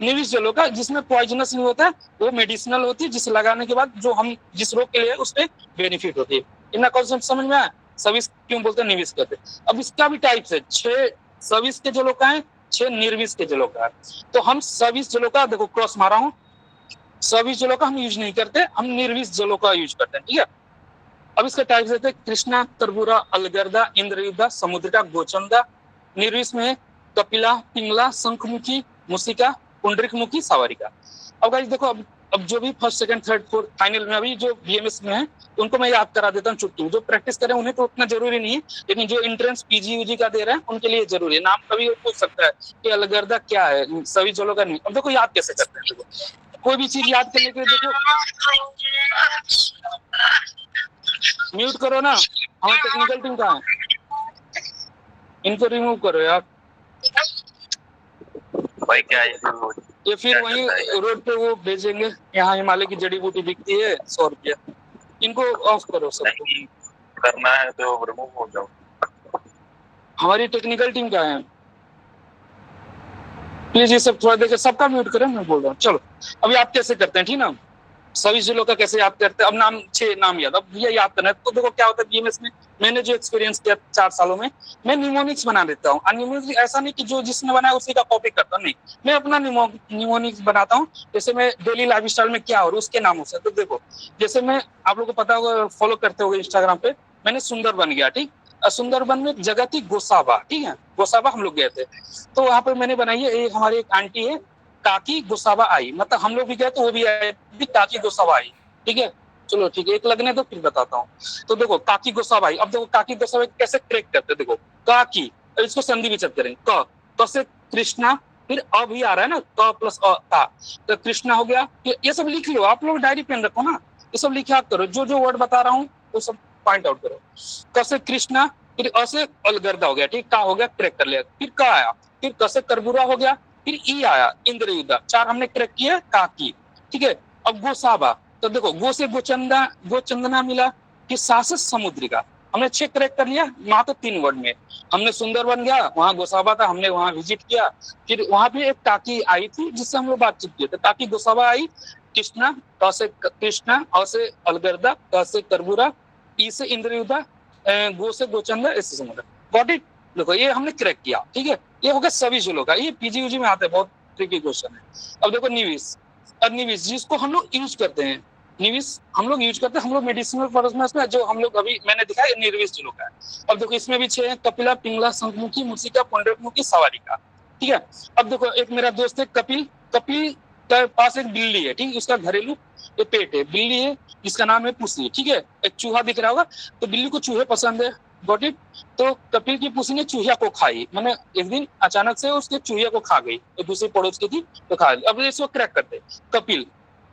निर्विष जलोका जिसमें पॉइजनस नहीं होता है, वो मेडिसिनल होती है, जिसे लगाने के बाद जो हम जिस रोग के लिए उस पर बेनिफिट होती है। इतना कॉन्सेप्ट समझ में आया? सविष क्यों बोलते हैं, निविष कहते हैं। अब इसका भी टाइप्स है, 6 सविष के जलोका है, 6 निर्विष के जलोका है। तो हम सविष जलोका, देखो क्रॉस मारा हूं, सविष जलोका हम यूज नहीं करते, हम निर्विष जलोका यूज करते हैं। ठीक है, अब इसके टाइप्स देते हैं, कृष्णा, तरबूरा, अलगर्दा, इंद्रयुधा, समुद्रिका, गोचंदा। निर्विष में कपिला, पिंगला, शंखमुखी, मुसिका, पुंडरीकमुखी, सावरिका। अब गाइस देखो, अब जो भी first second third fourth final में अभी जो बीएमएस में है उनको मैं याद करा देता हूँ चुटकी। जो प्रैक्टिस करें उन्हें तो उतना जरूरी नहीं है, लेकिन जो एंट्रेंस पीजी यूजी का दे रहे हैं उनके लिए जरूरी है। नाम कभी पूछ सकता है कि अलगर्दा क्या है, सभी जलोका नहीं। अब देखो याद कैसे करते हैं, देखो कोई भी चीज याद करने के लिए, देखो म्यूट करो ना, हमारे टेक्निकल टीम कहाँ है, इनको रिमूव करो यार भाई। क्या ये फिर वहीं रोड पे वो भेजेंगे, यहाँ हिमालय की जड़ी बूटी बिकती है 100 रुपया, इनको ऑफ करो सब। करना है तो रिमूव हो जाओ। हमारी टेक्निकल टीम का है, प्लीज ये सब थोड़ा देखे, सबका म्यूट करें, मैं बोल रहा हूँ। चलो अभी आप कैसे करते हैं, ठीक ना, सभी जिलों का कैसे याद करते हैं। अब नाम 6 नाम याद, अब ये याद करना है। तो देखो क्या होता है बीएमएस में, मैंने जो एक्सपीरियंस किया 4 सालों में, मैं निमोनिक्स बना देता हूँ। निमोनिक्स ऐसा नहीं कि जो जिसने बनाया उसी का कॉपी करता हूँ, नहीं, मैं अपना निमोनिक्स बनाता हूँ। जैसे मैं डेली लाइफस्टाइल में क्या हो रहा है उसके नामों से। तो देखो जैसे मैं, आप लोगों को पता होगा, फॉलो करते होंगे इंस्टाग्राम पे, मैंने सुंदर बन गया। ठीक, सुंदरबन में जगह थी गोसाबा। ठीक है, गोसाबा हम लोग गए थे, तो वहां पर मैंने बनाई है, हमारी एक आंटी है काकी गोसाबा आई, मतलब हम लोग भी गए तो वो भी आए, काकी गोसाबा आई। ठीक है, चलो ठीक है, एक लगने दो फिर बताता हूँ। तो देखो काकी गोसाबा आई, अब देखो काकी गोसाबा कैसे क्रैक करते, देखो काकी, इसको संधि विच्छेद करेंगे, क से कृष्णा, फिर अ भी आ रहा है ना, क प्लस अ का, तो कृष्णा हो गया। ये सब लिख लो, आप लोग डायरी पेन रखो ना, ये सब लिखा करो, जो वर्ड बता रहा हूँ वो सब पॉइंट आउट करो। क से कृष्णा, फिर अ से अलगर्दा हो गया। ठीक, का हो गया, क्रैक कर लिया। फिर का आया, फिर क से तरबूरा हो गया, फिर ई आया, इंद्रयुधा। 4 हमने क्रैक किया, काकी। ठीक है, अब गोसाबा, तो देखो गो से गोचंदा, गोचंदना मिला, फिर सा से समुद्रिका, हमने 6 क्रैक कर लिया। वहां तो 3 वर्ड में हमने सुंदर बन गया, वहां गोसाबा था, हमने वहां विजिट किया। फिर वहां पे एक काकी आई थी जिससे हम लोग बातचीत किए थे, काकी गोसाबा आई। कृष्णा, क से कृष्णा, अ से अलगर्दा, क से तरबूरा, ई से इंद्रयुधा, गो से गोचंदा, ऐसे समुद्र। Got it? देखो ये हमने क्रैक किया। ठीक है, ये हो गया सभी जिलों का, ये पीजी यूजी में आता है, बहुत ट्रिकी क्वेश्चन है। अब देखो निविष, निविष जिसको हम लोग यूज करते हैं, निविष हम लोग यूज करते हैं, हम लोग मेडिसिनल पर्पस में, जो हम लोग अभी मैंने दिखाया निर्विष जिलों का है। अब देखो इसमें भी 6 है, कपिला, पिंगला, शंखमुखी, मुसिका, पुंडरीकमुखी, सावरिका। ठीक है, अब देखो एक मेरा दोस्त है कपिल, कपिल के पास एक बिल्ली है। ठीक, उसका घरेलू ये पेट है, बिल्ली है जिसका नाम है पुसी। ठीक है, एक चूहा दिख रहा होगा, तो बिल्ली को चूहे पसंद है, गॉट इट। तो कपिल की पुसी ने चूहिया को खाई, मैंने एक दिन अचानक से उसके चूहिया को खा गई, तो दूसरी पड़ोस की थी तो खा ली। अब इसको क्रैक करते, कपिल,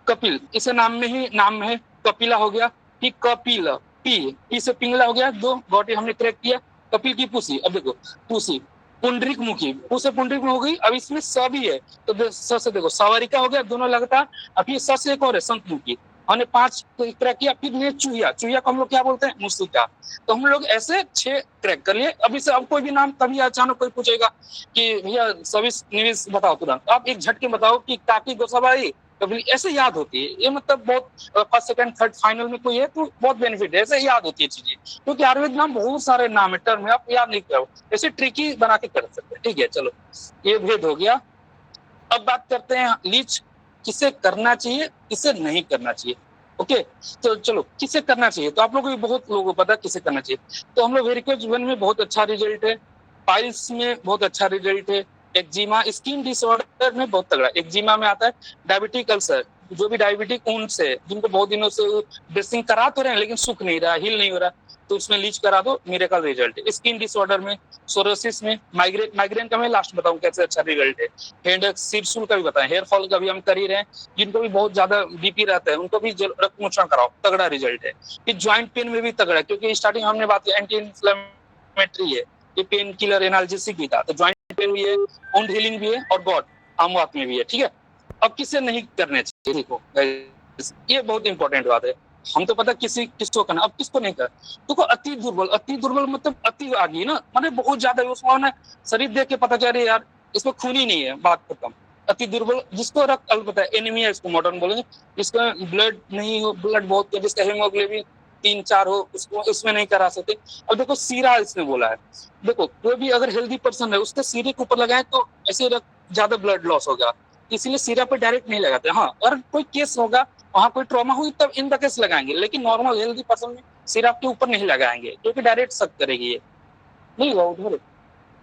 कपिल इसे नाम में ही नाम है, कपिला हो गया, कि कपिल, पी से पिंगला हो गया, 2 बॉडी हमने क्रैक किया। कपिल की पुसी, अब देखो पुसी, पुंडरीक मुखी, पू से पुंडरीक में हो गई। अब इसमें स भी है तो स से देखो सावरिका हो गया, दोनों लगातार। अब ये स से एक और है संतमुखी, हमने 5 क्रैक किया। फिर ये चूहिया, चूहिया को हम लोग क्या बोलते हैं, मुस्तिका। तो हम लोग ऐसे 6 क्रैक कर लिए। अभी से अब कोई भी नाम कभी अचानक कोई पूछेगा कि भैया सविस निविस बताओ, तुरंत आप एक झटके बताओ कि काकी गोसाबाई कभी, ऐसे याद होती है ये। मतलब बहुत फर्स्ट सेकंड थर्ड फाइनल में कोई है तो बहुत बेनिफिट है, ऐसे याद होती है चीजें, क्योंकि आयुर्वेद नाम बहुत सारे नाम है, टर्म है, आप याद नहीं करो, ऐसे ट्रिकी बना के कर सकते हैं। ठीक है, चलो ये भेद हो गया। अब बात करते हैं लीच किसे करना चाहिए, किसे नहीं करना चाहिए। ओके, तो चलो किसे करना चाहिए, तो आप लोगों को बहुत लोगों को पता है किसे करना चाहिए। तो हम लोग वेरिकोज वेन में बहुत अच्छा रिजल्ट है, पाइल्स में बहुत अच्छा रिजल्ट है, एक्जिमा स्किन डिसऑर्डर में बहुत तगड़ा, एक्जिमा में आता है, डायबिटिक अल्सर, जो भी डायबिटिक ऊंट है जिनको बहुत दिनों से ड्रेसिंग करा तो रहे हैं लेकिन सूख नहीं रहा, हील नहीं हो रहा, तो उसमें लीच करा दो, मिरेकल रिजल्ट है। स्किन डिसऑर्डर में, सोरोसिस में, माइग्रेन का मैं लास्ट बताऊं कैसे अच्छा रिजल्ट है, हेडेक, सिरसुल का भी बताएं, हेयर फॉल का भी हम कर ही रहे हैं, जिनको भी बहुत ज्यादा बीपी रहता है उनको भी रक्त मोचन कराओ, तगड़ा रिजल्ट है। फिर ज्वाइंट पेन में भी तगड़ा, क्योंकि स्टार्टिंग हमने बात की एंटी इन्फ्लेमेटरी है, ये पेन किलर एनाल्जेसिक भी था, तो ज्वाइंट पेन भी है, वुंड हीलिंग भी है, और गॉड आमवात में भी है। ठीक है, अब किसे नहीं करने चाहिए, देखो ये बहुत इंपॉर्टेंट बात है। हम तो पता किसको करना, अब किसको नहीं कर। देखो अति दुर्बल मतलब अति आगे ना, माने बहुत ज्यादा उसमें शरीर देख के पता चल रहा है यार इसमें खून ही नहीं है, बात खत्म। अति दुर्बल, जिसको रक्त अल्प है, एनीमिया इसको मॉडर्न बोलेंगे, जिसका ब्लड नहीं हो, ब्लड बहुत, जिसका हेमोग्लोबिन 3-4 हो, उसको इसमें नहीं करा सकते। अब देखो सीरा इसने बोला है, देखो कोई भी अगर हेल्दी पर्सन है उसके सीरे के ऊपर लगाए तो ऐसे ज्यादा ब्लड लॉस होगा, इसीलिए सीरा पर डायरेक्ट नहीं लगाते। हाँ, अगर कोई केस होगा वहां कोई ट्रॉमा हुई तब इन द केस लगाएंगे, लेकिन नॉर्मल हेल्दी पर्सन में सिर आपके ऊपर नहीं लगाएंगे, क्योंकि डायरेक्ट सक करेगी ये, नहीं हुआ उधर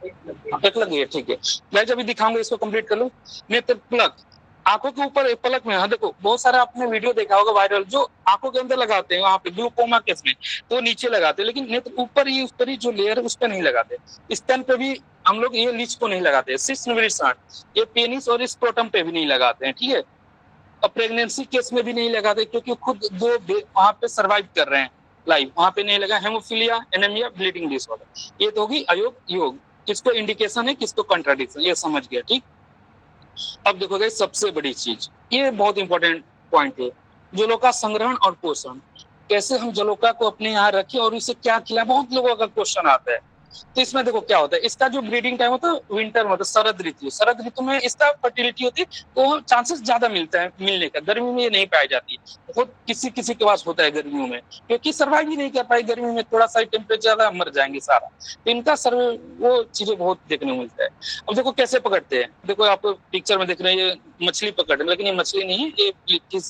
एक लग गई। ठीक है, मैं जब भी दिखाऊंगा इसको कंप्लीट कर लूं। नेत्र पलक, आंखों के ऊपर एक पलक में, हाँ देखो बहुत सारा आपने वीडियो देखा होगा वायरल, जो आंखों के अंदर लगाते हैं वहां पे ग्लूकोमा केस में, तो नीचे लगाते हैं, लेकिन नेत्र ऊपर ही, उस पर ही जो लेयर है उस पर नहीं लगाते। स्तन पे भी हम लोग ये लीच को नहीं लगाते, ये पेनिस और स्क्रोटम पे भी नहीं लगाते हैं। ठीक है, और प्रेगनेंसी केस में भी नहीं लगाते, क्योंकि खुद दो वहां पे सर्वाइव कर रहे हैं लाइफ, वहां पे नहीं लगा। हेमोफीलिया, एनीमिया, ब्लीडिंग डिसऑर्डर, ये तो होगी अयोग योग, किसको इंडिकेशन है किसको कंट्राडिक्शन, ये समझ गया। ठीक, अब देखोगे सबसे बड़ी चीज, ये बहुत इंपॉर्टेंट पॉइंट है, जलोका संग्रहण और पोषण। कैसे हम जलोका को अपने यहाँ रखें और इसे क्या खिलाएं, बहुत लोगों का क्वेश्चन आता है। तो इसमें देखो क्या होता है, इसका जो ब्रीडिंग टाइम होता है विंटर में होता है, शरद ऋतु में इसका फर्टिलिटी होती है, तो चांसेस ज्यादा मिलता है मिलने का। गर्मी में ये नहीं पाई जाती, बहुत किसी किसी के पास होता है गर्मियों में, क्योंकि सर्वाइव ही नहीं कर पाई गर्मी में, थोड़ा सा टेम्परेचर ज्यादा मर जाएंगे सारा, तो इनका सर्वे वो चीजें बहुत देखने को मिलता है। अब देखो कैसे पकड़ते हैं, देखो आप पिक्चर में देख रहे हैं ये मछली पकड़ रहे हैं, लेकिन ये मछली नहीं है, ये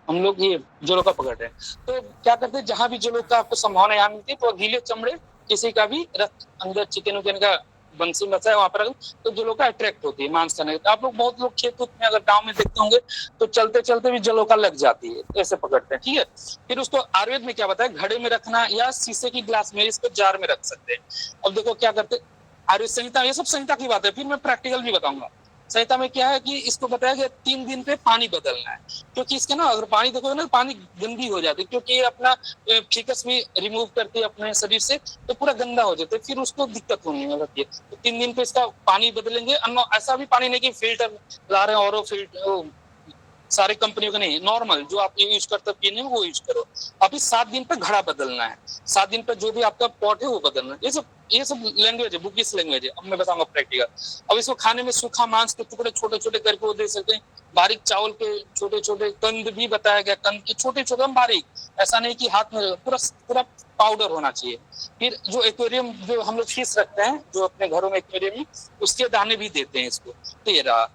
हम लोग ये जलोका पकड़ रहे हैं। तो क्या करते हैं, जहां भी जलोका आपको संभावना यहाँ मिलती है, तो गीले चमड़े किसी का भी रक्त अंदर चिकन उकन का बंसी बचा है वहां पर, तो जलोका अट्रैक्ट होती है मांस खाने। तो आप लोग बहुत लोग खेत में अगर गांव में देखते होंगे तो चलते चलते भी जलोका लग जाती है, ऐसे पकड़ते हैं। ठीक है, फिर उसको आयुर्वेद में क्या बताया, घड़े में रखना या शीशे की ग्लास में, इसको जार में रख सकते हैं। अब देखो क्या करते, आयुर्वेद संहिता, ये सब संहिता की बात है, फिर मैं प्रैक्टिकल भी बताऊंगा। संहिता में क्या है कि इसको बताया गया 3 दिन पे पानी बदलना है, क्योंकि इसके ना अगर पानी देखोगे ना पानी गंदी हो जाती है, क्योंकि ये अपना फीकस भी रिमूव करती है अपने शरीर से, तो पूरा गंदा हो जाता है, फिर उसको दिक्कत होने लगती है। तो 3 दिन पे इसका पानी बदलेंगे। ऐसा भी पानी नहीं कि फिल्टर ला रहे हैं और फिल्टर सारे कंपनियों का नहीं, नॉर्मल जो आप यूज करते पीने में वो यूज करो। अभी 7 दिन पे घड़ा बदलना है, 7 दिन पे जो भी आपका पॉट है वो बदलना है। ये सब लैंग्वेज है, बुकिश लैंग्वेज है। अब मैं बताऊंगा प्रैक्टिकल। अब इसको खाने में सूखा मांस के टुकड़े छोटे छोटे करके वो दे सकते हैं, बारीक चावल के छोटे छोटे, कंद भी बताया गया, कंद के छोटे छोटे बारीक, ऐसा नहीं कि हाथ में पूरा पाउडर होना चाहिए। फिर जो एक्वेरियम जो हम लोग फिश रखते हैं जो अपने घरों में एक्वेरियम में, उसके दाने भी देते हैं इसको, तो ये रहा।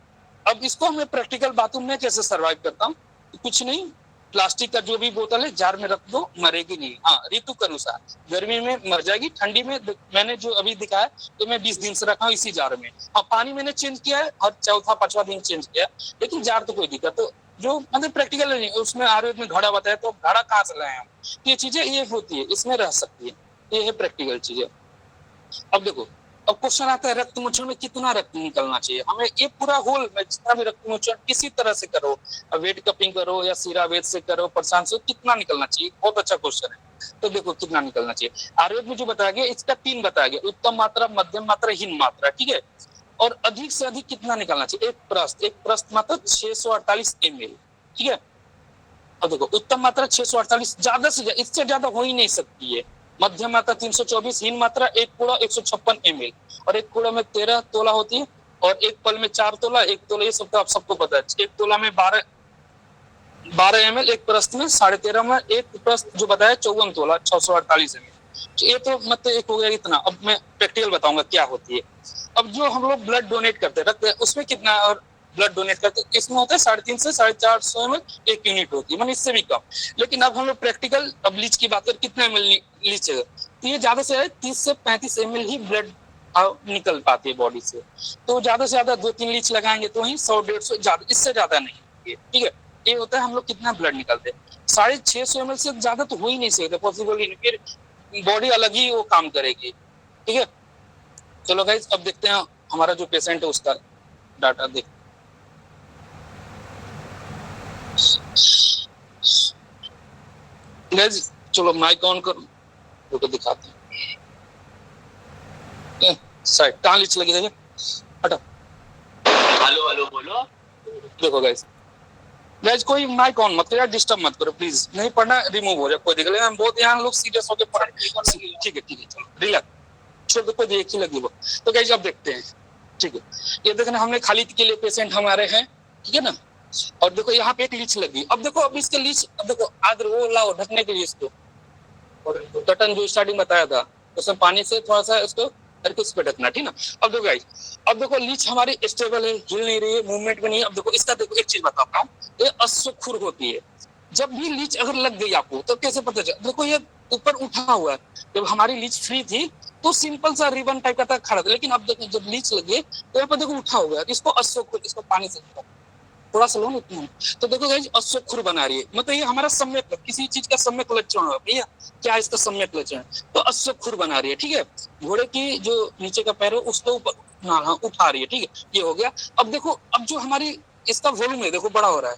अब इसको हमें प्रैक्टिकल बातों में कैसे सर्वाइव करता हूँ, कुछ नहीं, प्लास्टिक का जो भी बोतल है जार में रख दो, मरेगी नहीं। हाँ, ऋतु के अनुसार गर्मी में मर जाएगी, ठंडी में मैंने जो अभी दिखाया तो मैं 20 दिन से रखा हूँ इसी जार में। हाँ, पानी मैंने चेंज किया है, हर 4-5वां दिन चेंज किया, लेकिन जार तो कोई दिक्कत। तो जो मतलब प्रैक्टिकल नहीं, उसमें आयुर्वेद में घड़ा बताया, तो घड़ा कहाँ से लाए हम, ये चीजें ये होती है, इसमें रह सकती है, ये है प्रैक्टिकल चीजें। अब देखो अब क्वेश्चन आता है रक्त मोचन में कितना रक्त निकलना चाहिए हमें, ये पूरा होल में जितना भी रक्त मोचन किसी तरह से करो, वेट कपिंग करो या सीरा वेद से करो, प्रशांत से, कितना निकलना चाहिए, बहुत अच्छा क्वेश्चन है। तो देखो कितना निकलना चाहिए, आयुर्वेद में जो बताया गया इसका 3 बताया गया, उत्तम मात्रा, मध्यम मात्रा, हीन मात्रा, ठीक है। और अधिक से अधिक कितना निकलना चाहिए, एक प्रस्त मात्रा 648 ml, ठीक है। अब देखो उत्तम मात्रा 648, ज्यादा से ज्यादा, इससे ज्यादा हो ही नहीं सकती है। मध्यम मात्रा 324, हीन मात्रा एक कूड़ा 156 ml, और एक कूड़ा में 13 तोला होती है, और एक पल में 4 तोला, एक तोला, ये सब तो आप सबको पता है। एक तोला में 12 ml, एक प्रस्त में 13.5 में, एक प्रस्त जो बताया 54 तोला 648 ml। ये तो मतलब एक हो गया इतना। अब मैं प्रैक्टिकल बताऊंगा क्या होती है। अब जो हम लोग ब्लड डोनेट करते हैं रक्त, उसमें कितना और ब्लड डोनेट करते हैं, इसमें होता है 350 से 450 ml, 1 यूनिट होती है, मतलब इससे भी कम। लेकिन अब हम लोग प्रैक्टिकल अब लीच की बात करें, कितना ml लीच है, तो ये ज्यादा से 30 से 35 ml ही ब्लड निकल पाती है बॉडी से। तो ज्यादा से ज्यादा 2-3 लीच लगाएंगे तो ही 100-150, ज्यादा, इससे ज्यादा नहीं, ठीक है। ये होता है हम लोग कितना ब्लड निकलते हैं, 650 ml से ज्यादा तो हो ही नहीं सकता, पॉसिबल ही नहीं, फिर बॉडी अलग ही वो काम करेगी, ठीक है। चलो गाइस अब देखते हैं हमारा जो पेशेंट है उसका डाटा देख। गाइस चलो माइक ऑन करो, फोटो दिखाते हैं। साइड कहाँ लीच लगी है, हटो। हेलो हेलो बोलो। देखो गाइस कोई माइक ऑन मत करो यार, डिस्टर्ब मत करो प्लीज, नहीं पढ़ना रिमूव हो जाए, कोई दिक्कत नहीं, बहुत यहाँ लोग सीरियस होकर पढ़, ठीक है चलो रिलैक्स, छोड़ कोई एक ही लगी वो। तो गाइस अब देखते हैं, ठीक है। ये देखना हमने खाली के लिए पेशेंट हमारे हैं, ठीक है ना। और देखो यहाँ पे एक लीच लगी, अब देखो अब इसके लीच, अब देखो आदर वो लाओ ढकने के लिए इसको, और कटन जो स्टार्टिंग बताया था उसमें पानी से थोड़ा सा इसको करके इस पे ढकना, ठीक ना। अब देखो गाइस, अब देखो लीच हमारी स्टेबल है, हिल नहीं रही है, मूवमेंट में नहीं है। अब देखो इसका, देखो एक चीज बताता हूँ, ये अश्वखुर होती है। जब भी लीच अगर लग गई आपको तो कैसे पता चला, देखो ये ऊपर उठा हुआ है, जब हमारी लीच फ्री थी तो सिंपल सा रिबन टाइप का था खड़ा था, लेकिन अब देखो जब लीच लगी तो यहाँ पर देखो उठा हुआ है, इसको अश्वखुर, इसको पानी से थोड़ा सा लो ना इतना, तो देखो गाइस अश्वखुर बना रही है, मतलब ये हमारा सम्यक, किसी चीज का सम्यक लक्षण है भैया, क्या इसका सम्यक लक्षण है, तो अश्वखुर बना रही है, ठीक है। घोड़े की जो नीचे का पैर है उसको ऊपर उठा रही है, ठीक है, ये हो गया। अब देखो अब जो हमारी इसका वॉल्यूम है देखो बड़ा हो रहा है,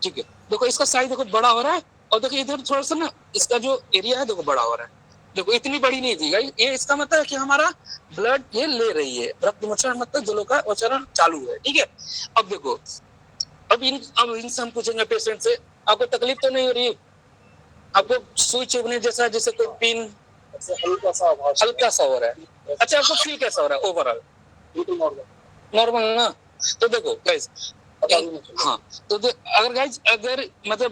ठीक है, देखो इसका साइज देखो बड़ा हो रहा है, और देखो इधर थोड़ा सा ना इसका जो एरिया है देखो बड़ा हो रहा है, देखो इतनी बड़ी नहीं थी गाइस, ये इसका मतलब है कि हमारा ब्लड ये ले रही है, रक्त मोचन मतलब जलों का उच्चारण चालू है, ठीक है। अब देखो अब इनसे हम पूछेंगे पेशेंट से, आपको तकलीफ तो नहीं हो रही, आपको सुई चुभने जैसा, जैसे कोई पिन हल्का सा हो रहा है, अच्छा आपको फील कैसा हो रहा है ओवरऑल, नॉर्मल ना। तो देखो गाइस, हाँ तो अगर गाइस अगर मतलब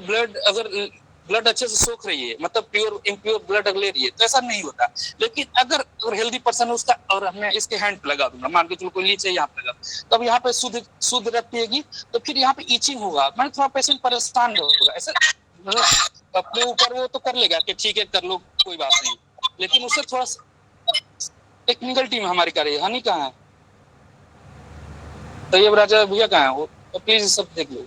ब्लड अच्छे से सोख रही है, मतलब प्योर इम्प्योर ब्लड ले रही है तो ऐसा नहीं होता। लेकिन अगर हेल्दी पर्सन है उसका, और मैं इसके हैंड पे लगा दूंगा, मान के चलो कोई लीच है यहाँ पे लगा, तब यहाँ पे शुद्ध रक्त पिएगी, तो फिर यहाँ पे ईचिंग होगा, मैंने थोड़ा पेशेंट परेशान होगा, ऐसा मतलब अपने ऊपर वो तो कर लेगा कि ठीक है कर लो कोई बात नहीं, लेकिन उससे थोड़ा टेक्निकल टीम हमारी कर रही है। हनी कहाँ है, तैयब राजा भैया कहाँ है वो, तो प्लीज सब देख लो।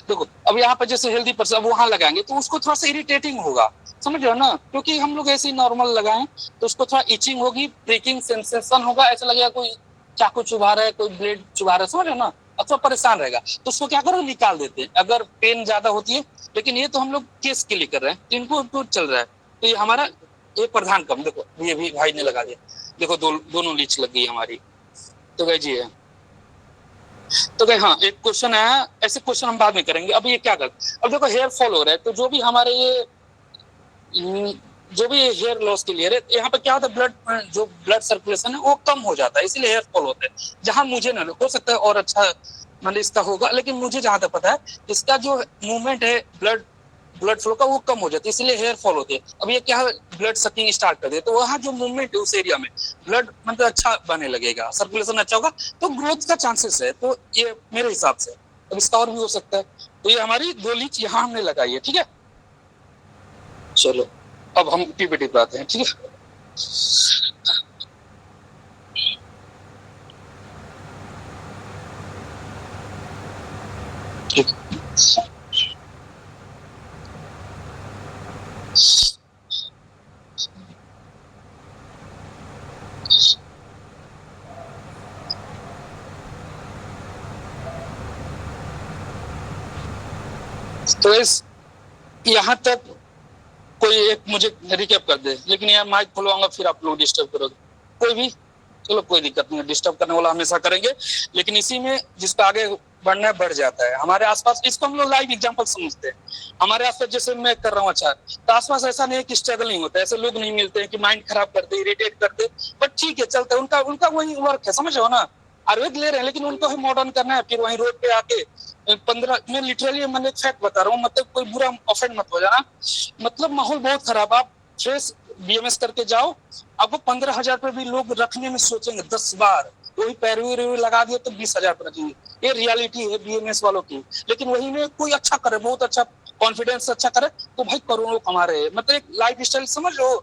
देखो अब यहाँ पे जैसे हेल्दी पर्सन वहां लगाएंगे तो उसको थोड़ा सा इरिटेटिंग होगा, समझ रहे हो ना, क्योंकि हम लोग ऐसे ही नॉर्मल लगाएं तो उसको थोड़ा इचिंग होगी, प्रिकिंग सेंसेशन होगा, ऐसा लगेगा कोई चाकू चुभा रहा है, कोई ब्लेड चुभा रहा है, समझ रहे हो ना, अथवा परेशान रहेगा, तो उसको क्या करो निकाल देते हैं अगर पेन ज्यादा होती है। लेकिन ये तो हम लोग केस के लिए कर रहे हैं, इनको तो चल रहा है, तो ये हमारा ये प्रधान कम, देखो ये भी भाई ने लगा दिया, देखो दोनों लीच लग गई हमारी। तो भाई जी है, तो भाई हाँ एक क्वेश्चन है, ऐसे क्वेश्चन हम बाद में करेंगे, अब ये क्या कर, अब देखो हेयर फॉल हो रहा है, तो जो भी हमारे ये जो भी हेयर लॉस के लिए यहाँ पे क्या होता है, ब्लड जो ब्लड सर्कुलेशन है वो कम हो जाता है, इसलिए हेयर फॉल होता है। जहां मुझे ना हो सकता है और अच्छा मतलब इसका होगा, लेकिन मुझे जहां तक पता है इसका जो मूवमेंट है ब्लड फ्लो का वो कम हो जाता है, इसलिए हेयर फॉल होते हैं। अब ये क्या है, ब्लड सकिंग स्टार्ट कर दे तो वहाँ जो मूवमेंट है उस एरिया में ब्लड मतलब अच्छा बने लगेगा, सर्कुलेशन अच्छा होगा, तो ग्रोथ का चांसेस है, तो ये मेरे हिसाब से। अब इसका और भी हो सकता है, तो ये हमारी 2 लीच यहाँ हमने लगाई है, ठीक है। चलो अब हम पीपीटी पे आते हैं, ठीक है। तो इस यहाँ तक कोई एक मुझे रिकैप कर दे, लेकिन यार माइक खुलवाऊंगा फिर आप लोग डिस्टर्ब करोगे। कोई भी, चलो कोई दिक्कत नहीं है, डिस्टर्ब करने वाला हमेशा करेंगे, लेकिन इसी में जिसका आगे बढ़ना है बढ़ जाता है। हमारे आसपास इसको हम लोग लाइव एग्जांपल समझते हैं। हमारे आसपास जैसे मैं कर रहा हूँ अच्छा, तो आसपास ऐसा नहीं है कि स्ट्रगल नहीं होता है, ऐसे लोग नहीं मिलते हैं कि माइंड खराब करते, इरिटेट करते, बट ठीक है चलता है, उनका उनका वही वर्क है, समझ रहे हो ना। आयुर्वेद ले रहे हैं लेकिन उनको ही मॉडर्न करना है, फिर वहीं रोड पे आके 15, मैं लिटरली मैंने फैक्ट बता रहा हूँ, मतलब कोई बुरा ऑफेंड मत हो जाना, मतलब माहौल बहुत खराब। आप फ्रेश बीएमएस करके जाओ, आपको 15,000 पे भी लोग रखने में सोचेंगे 10 बार, वही पैरवी लगा दिए तो 20,000 पर रखेंगे। ये रियलिटी है बीएमएस वालों की। लेकिन वही में कोई अच्छा करे, बहुत अच्छा कॉन्फिडेंस अच्छा करे, तो भाई करोड़ों कमा रहे हैं। मतलब एक लाइफ स्टाइल समझ लो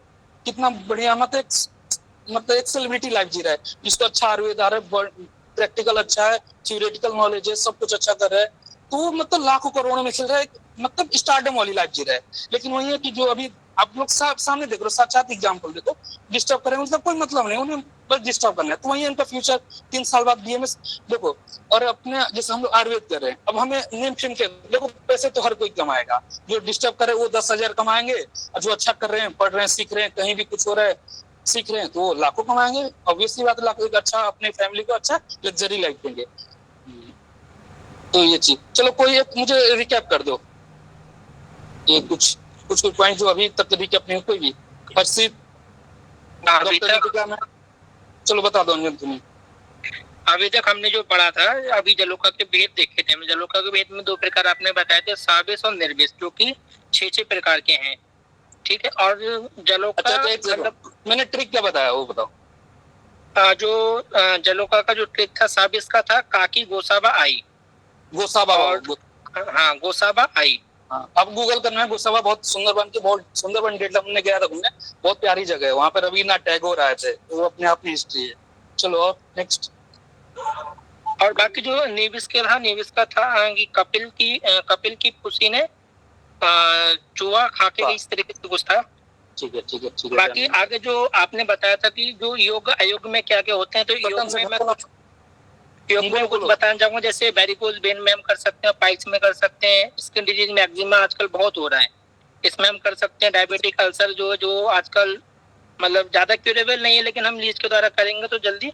कितना बढ़िया, मतलब एक सेलिब्रिटी लाइफ जी रहा है, जिसको अच्छा आयुर्वेद आ रहा है, प्रैक्टिकल अच्छा है, थियोरेटिकल नॉलेज है, सब कुछ अच्छा कर रहा है, तो मतलब लाखों करोड़ों में खेल रहा है, मतलब स्टारडम वाली लाइफ जी रहा है। लेकिन वही है कि जो अभी आप लोग सामने देख रहे हो, साक्षात एग्जाम्पल देखो, डिस्टर्ब करें उनका कोई मतलब नहीं, उन्हें बस डिस्टर्ब करना है। तो वही उनका फ्यूचर 3 साल बाद बीएमएस देखो। और अपने जैसे हम लोग आयुर्वेद कर रहे हैं, अब हमें नेम फेम के देखो, पैसे तो हर कोई कमाएगा, जो डिस्टर्ब करे वो 10,000 कमाएंगे, और जो अच्छा कर रहे हैं, पढ़ रहे हैं, सीख रहे हैं, कहीं भी कुछ हो रहा है सीख रहे हैं, तो वो लाखों कमाएंगे। ऑब्वियसली बात, लाखों एक अच्छा अपने फैमिली को अच्छा लग्जरी लाइफ देंगे। तो ये चीज, चलो कोई एक मुझे रिकैप कर दो, ये कुछ पॉइंट जो अभी तक रिकैप नहीं, कोई भी हर्षित, चलो बता दो अंजन तुम्हें। अभी तक हमने जो पढ़ा था, अभी जलोका के भेद देखे थे। जलोका के भेद में 2 प्रकार आपने बताए थे, सावेश और निर्वेश, जो कि 6 प्रकार के हैं, ठीक है। और जलोका मतलब मैंने ट्रिक क्या बताया वो बताओ। जो जलोका का जो ट्रिक था, सावेश का था काकी गोसाबा आई, गोसाबा, हाँ गोसाबा आई। अब गूगल करना है गोसाबा, बहुत सुंदरबन की, बहुत सुंदरबन डेल्टा में गया था घूमने, बहुत प्यारी जगह है, वहां पर रवीन्द्रनाथ टैगोर आए थे, वो अपने आप में हिस्ट्री है। चलो और नेक्स्ट। और बाकी जो नेविस के रहा, नेविस का था कि कपिल की पुसी ने चूहा खा के इस तरीके से कुछ था। ठीक है। बाकी आगे जो आपने बताया था कि जो योग अयोग में क्या क्या होते हैं, तो योग में कुछ बताना चाहूंगा। जैसे वेरिकोज वेन में हम कर सकते हैं, पाइल्स में कर सकते हैं, स्किन डिजीज में एक्जिमा आजकल बहुत हो रहा है, इसमें हम कर सकते हैं। डायबिटिक अल्सर जो आजकल मतलब ज्यादा क्यूरेबल नहीं है, लेकिन हम लीच के द्वारा करेंगे तो जल्दी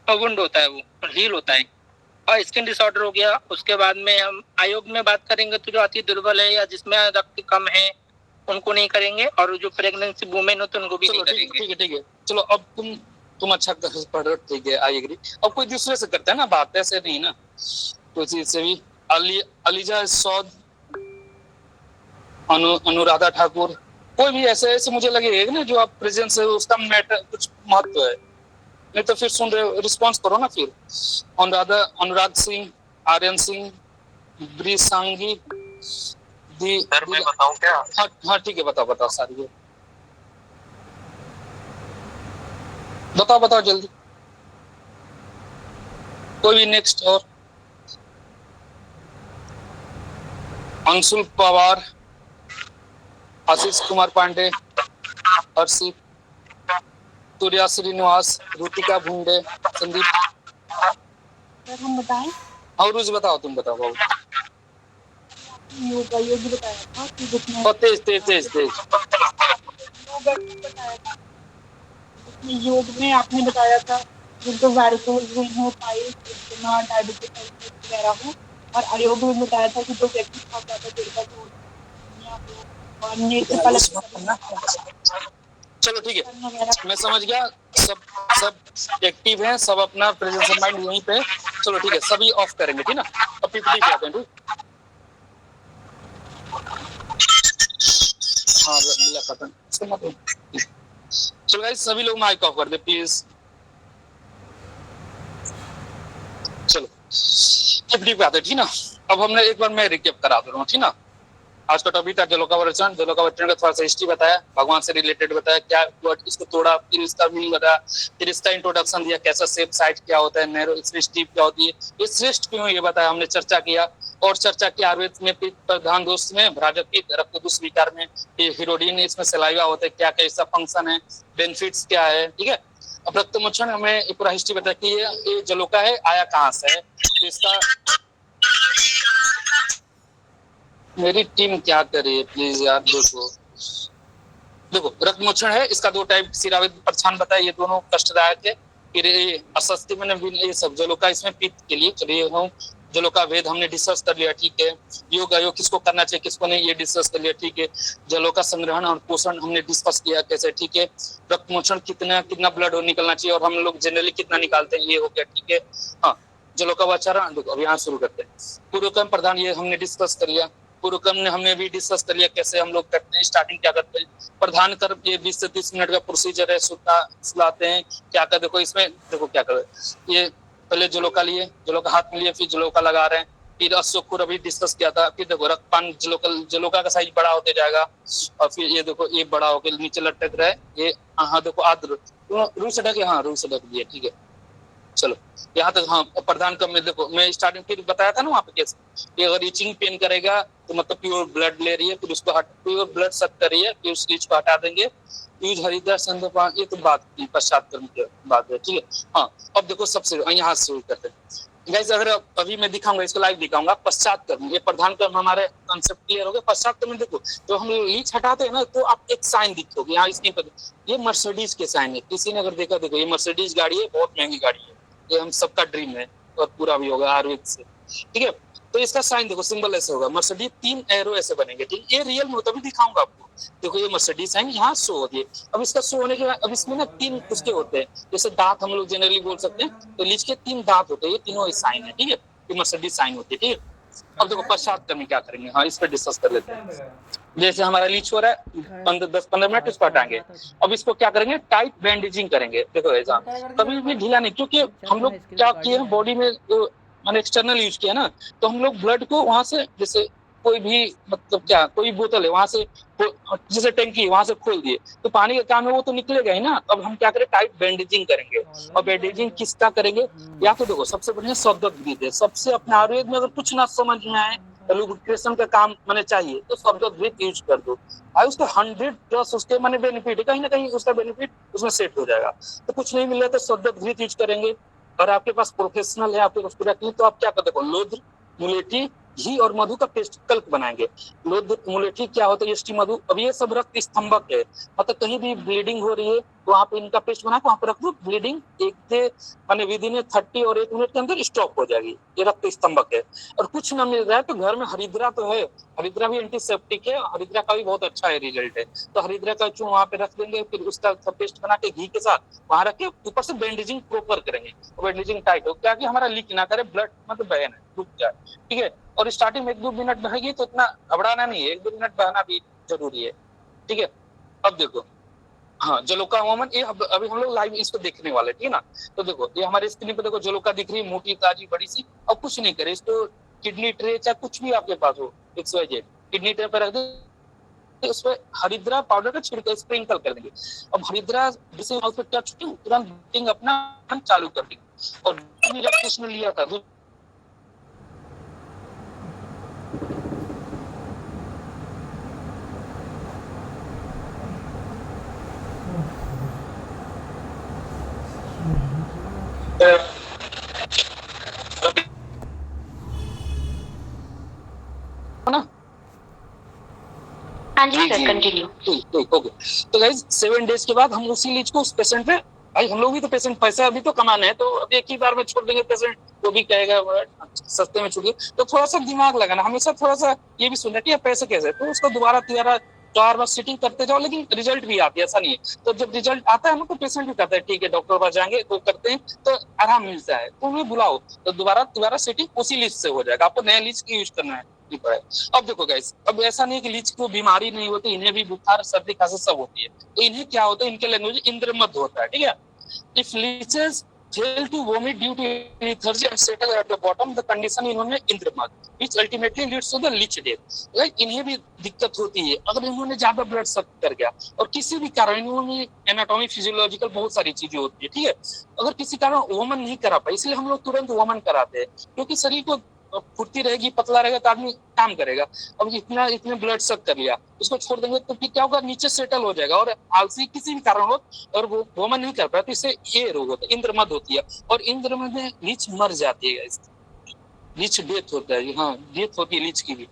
वुंड होता है, वो हील होता है। और स्किन डिसऑर्डर हो गया। उसके बाद में हम आयोग में बात करेंगे तो जो अति दुर्बल है या जिसमें रक्त कम है उनको नहीं करेंगे, और जो प्रेगनेंसी वुमेन हो तो उनको भी नहीं करेंगे। ठीक है। चलो अब तुम अच्छा पढ़ रहे हो, ठीक है, आई एग्री। अब कोई दूसरे से करता है ना बात, ऐसे नहीं ना, कोई चीज से भी। अलीजा सौद, अनुराधा ठाकुर, कोई भी ऐसे मुझे लगेगा ना, जो आप प्रेजेंस है उसका मैटर कुछ महत्व है, नहीं तो फिर सुन रहे रिस्पॉन्स करो ना फिर। अनुराग सिंह, आर्यन सिंह, ब्रिसांगी, सर मैं बताऊं क्या? हाँ ठीक है, बताओ सारी बताओ जल्दी। कोई भी नेक्स्ट। और अंशुल पवार, आशीष कुमार पांडे, हर्षित, सूर्या श्रीनिवास, रुतिका भुंडे, संदीप। हम बताएं? और रोज बताओ, तुम बताओ बाबू। योग बताया था कि जिसमें तेज योग में आपने बताया था जिनको वैरिकोज वेन हो, पाइल्स, एक्जिमा, डायबिटिस वगैरह हो। और अयोग में बताया था कि जो व्यक्ति बहुत ज्यादा देर तक चलो ठीक है, मैं समझ गया। सब एक्टिव हैं, सब अपना प्रेजेंस ऑफ माइंड यहीं पे। चलो ठीक है, सभी ऑफ करेंगे, ठीक ना। अब पीपीटी पे आते हैं, ठीक। हाँ मिला खत्म, चलो गाइस सभी लोग माइक ऑफ कर दे प्लीज। चलो पीपीटी पे आते हैं, ठीक ना। अब हमने एक बार मैं रिकैप करा दे रहा हूँ, ठीक ना। आज का टॉपिक था जलोकावचन का थोड़ा सा हिस्ट्री बताया, भगवान से रिलेटेड बताया, क्या इसको तोड़ा, फिर इसका मीनिंग बताया, फिर इसका इंट्रोडक्शन दिया, कैसा शेप साइट क्या होता है, नैरो स्टीप क्या होती है, ये श्रेष्ठ क्यों ये बताया हमने, चर्चा किया। और चर्चा की आयुर्वेद में प्रधान दोष में भ्राजक रक्त दोष विकार में हीरोडिन, इसमें सलाइवा होता है, क्या क्या इसका फंक्शन है, बेनिफिट्स क्या है, ठीक है। अब रक्तमोचन हमें पूरा हिस्ट्री बताया कि ये जलोका है, आया कहाँ से है, तो इसका मेरी टीम क्या करे प्लीज यार। देखो देखो रक्त मोचन है, इसका 2 टाइप सिरावेद प्रछान बताया, ये दोनों कष्टदायक है। फिर ये अस्वस्थ मैंने ये सब जलोका इसमें पित्त के लिए चलिए हूँ। जलोका वेद हमने डिस्कस कर लिया, ठीक है। योग आयोग किसको करना चाहिए किसको नहीं, ये डिस्कस कर लिया, ठीक है। जलोका संग्रहण और पोषण हमने डिस्कस किया कैसे, ठीक है। रक्त मोचन कितना ब्लड निकलना चाहिए और हम लोग जनरली कितना निकालते हैं, ये हो गया, ठीक है। हाँ, जलोका वाचारण देखो अब यहाँ शुरू करते हैं। पूर्वक्रम प्रधान ये हमने डिस्कस कर लिया। पूर्वक्रम ने हमने भी डिस्कस कर लिया कैसे हम लोग करते हैं, स्टार्टिंग क्या करते हैं। प्रधान कर ये 20 से 30 मिनट का प्रोसीजर है, सुलाते हैं क्या कर। देखो इसमें देखो क्या कर, ये पहले जलोका लिए, जलोका हाथ में लिए, फिर जलोका लगा रहे हैं। फिर अशोक अभी डिस्कस किया था। फिर देखो रक्तपान जलोका का साइज बड़ा होते जाएगा और फिर ये देखो ये बड़ा होकर नीचे लटक रहा है ये। हाँ देखो आद्र रूल से ढक, हाँ रूल से ढक दिया, ठीक है। चलो यहाँ तक। हाँ प्रधान का मैं देखो मैं स्टार्टिंग फिर बताया था ना वहाँ पे कैसे, ये अगर इचिंग पेन करेगा तो मतलब प्योर ब्लड ले रही है, फिर उसको प्योर ब्लड सक कर रही है, फिर उस लीच को हटा देंगे। यूज हरिद्रा संध्या, ये तो बात पश्चात कर्म की बात है, ठीक है। हाँ अब देखो सबसे यहाँ से शुरू करते हैं गाइस। अगर अभी मैं दिखाऊंगा इसको लाइव दिखाऊंगा पश्चात कर्म, ये प्रधान कर्म हमारे कंसेप्ट क्लियर हो गया। पश्चात कर्म देखो तो हम लीच हटाते हैं ना तो आप एक साइन दिखोगे यहाँ स्क्रीन पर, ये मर्सिडीज के साइन है। किसी ने अगर देखा देखो ये मर्सिडीज गाड़ी है, बहुत महंगी गाड़ी है, ये हम सबका ड्रीम है और पूरा भी होगा आयुर्वेद से, ठीक है। तो इसका साइन देखो सिंबल ऐसे होगा, मर्सिडीज 3 एरो ऐसे बनेंगे, ठीक है। ये रियल में होता भी दिखाऊंगा आपको। देखो ये मर्सिडीज साइन यहाँ शो होती है। अब इसका शो होने के बाद अब इसमें ना 3 उसके होते हैं, जैसे दांत हम लोग जनरली बोल सकते हैं, तो लीच के 3 दांत होते हैं, ये तीनों साइन है, ठीक है। ये मर्सिडीज साइन होती है, ठीक है। अब देखो पश्चात कर्म क्या करेंगे, हाँ इस पर डिस्कस कर लेते हैं। जैसे हमारा लीच हो रहा है 10-15 मिनट इसको हटाएंगे। अब इसको क्या करेंगे, टाइट बैंडेजिंग करेंगे। देखो ऐसा कभी भी ढीला नहीं, क्योंकि हम लोग क्या किए बॉडी में मैंने एक्सटर्नल यूज किया ना, तो हम लोग ब्लड को वहां से जैसे कोई भी मतलब क्या कोई बोतल है वहां से जैसे टंकी वहां से खोल दिए तो पानी का काम है वो तो निकलेगा ही ना। अब हम क्या करें, टाइट बैंडेजिंग करेंगे। और बैंडेजिंग किसका करेंगे, या तो देखो सबसे बढ़िया शब्दोद्गीत है। सबसे अपने आयुर्वेद में अगर कुछ ना समझ में आए लुब्रिकेशन का काम मैंने चाहिए तो शब्दोद्गीत यूज कर दो भाई, उसका 100+ उसके मैंने बेनिफिट है, कहीं ना कहीं उसका बेनिफिट उसमें सेट हो जाएगा। तो कुछ नहीं मिल रहा तो शब्दोद्गीत यूज करेंगे। और आपके पास प्रोफेशनल है आपके पास रखी तो आप क्या कर देखो लोध मुलेठी घी और मधु का पेस्ट कल्प बनाएंगे। लोध मुलेठी क्या होता है, यष्टि मधु। अब ये सब रक्त स्तंभक है, मतलब कहीं भी ब्लीडिंग हो रही है तो वहाँ पे इनका पेस्ट बना के वहाँ पे रख दो, ब्लीडिंग माने विदिन 30 और 1 मिनट के अंदर स्टॉप हो जाएगी। ये रक्त स्तंभक है। और कुछ ना मिल रहा है तो घर में हरिद्रा तो है, हरिद्रा भी एंटीसेप्टिक है, हरिद्रा का भी बहुत अच्छा है रिजल्ट है। तो हरिद्रा का चूर्ण वहाँ पे रख देंगे, फिर उसका पेस्ट बना के घी के साथ वहां रख के ऊपर से बैंडेजिंग प्रॉपर करेंगे। बैंडेजिंग टाइट हो क्या कि हमारा लीक ना करे, ब्लड मतलब बहन है रुक जाए, ठीक है। और स्टार्टिंग में 1-2 मिनट बहेगी तो इतना घबराना नहीं है, 1-2 मिनट बहना भी जरूरी है, ठीक है। अब देखो हाँ जलोका वमन, ये अभी हम लोग लाइव इसको देखने वाले, ठीक है ना। तो देखो ये हमारे स्क्रीन पे देखो जलोका दिख रही है, मोटी ताजी बड़ी सी। और कुछ नहीं करे इसको, किडनी ट्रे चाहे कुछ भी आपके पास हो XYZ किडनी ट्रे पर रख दे, उस पर हरिद्रा पाउडर का छिड़के स्प्रिंकल कर देंगे। अब हरिद्रा जिसे माउथ पे टच होती है तुरंत अपना चालू कर देंगे। और किसने लिया था ना। हाँ जी सर कंटिन्यू। ओके तो गाइस 7 डेज के बाद हम उसी लीच को उस पेशेंट पे, भाई हम लोग भी तो पेशेंट पैसा अभी तो कमाना है, तो अब एक ही बार में छोड़ देंगे पेशेंट, वो भी कहेगा सस्ते में छूटिए। तो थोड़ा सा दिमाग लगाना, हमेशा थोड़ा सा ये भी सुनना कि पैसे कैसे, तो उसको दोबारा 4 बार सिटिंग करते जाओ, लेकिन रिजल्ट भी आती है, ऐसा नहीं है। तो जब रिजल्ट आता है ना तो पेशेंट भी कहता है ठीक है डॉक्टर पास जाएंगे तो करते हैं तो आराम मिलता है, तो उन्हें बुलाओ तो दोबारा सिटिंग उसी लिस्ट से हो जाएगा। आपको नया लिस्ट की यूज करना है। अब देखो गाइस, अब ऐसा नहीं कि लीच को बीमारी नहीं होती, इन्हें भी बुखार सर्दी खांसी सब होती है। तो इन्हें क्या होता है, इनके लैंग्वेज इंद्रमद होता है, ठीक है। If leches fail to vomit due to lethargy and settle at the bottom, the condition इन्होंने इंद्रमद, which ultimately leads to the leech death। इन्हें भी दिक्कत होती है अगर इन्होंने ज्यादा ब्लड सक कर गया, और किसी भी कारण इन्होंने एनाटॉमी फिजियोलॉजिकल बहुत सारी चीजें होती है, ठीक है। अगर किसी कारण वमन नहीं करा पाए, इसलिए हम लोग तुरंत वमन कराते हैं, क्योंकि शरीर को फुर्ती रहेगी, पतला रहेगा तो आदमी काम करेगा। अब इतने ब्लड सक कर लिया, उसको छोड़ देंगे तो फिर क्या होगा, नीचे सेटल हो जाएगा। और आलसी किसी भी कारण हो और वो वमन नहीं कर पाए तो इससे ये रोग होता है, इंद्रमद होती है। और इंद्रमद में लीच मर जाती है। लीच डेथ होता है, हाँ डेथ होती है लीच की भी।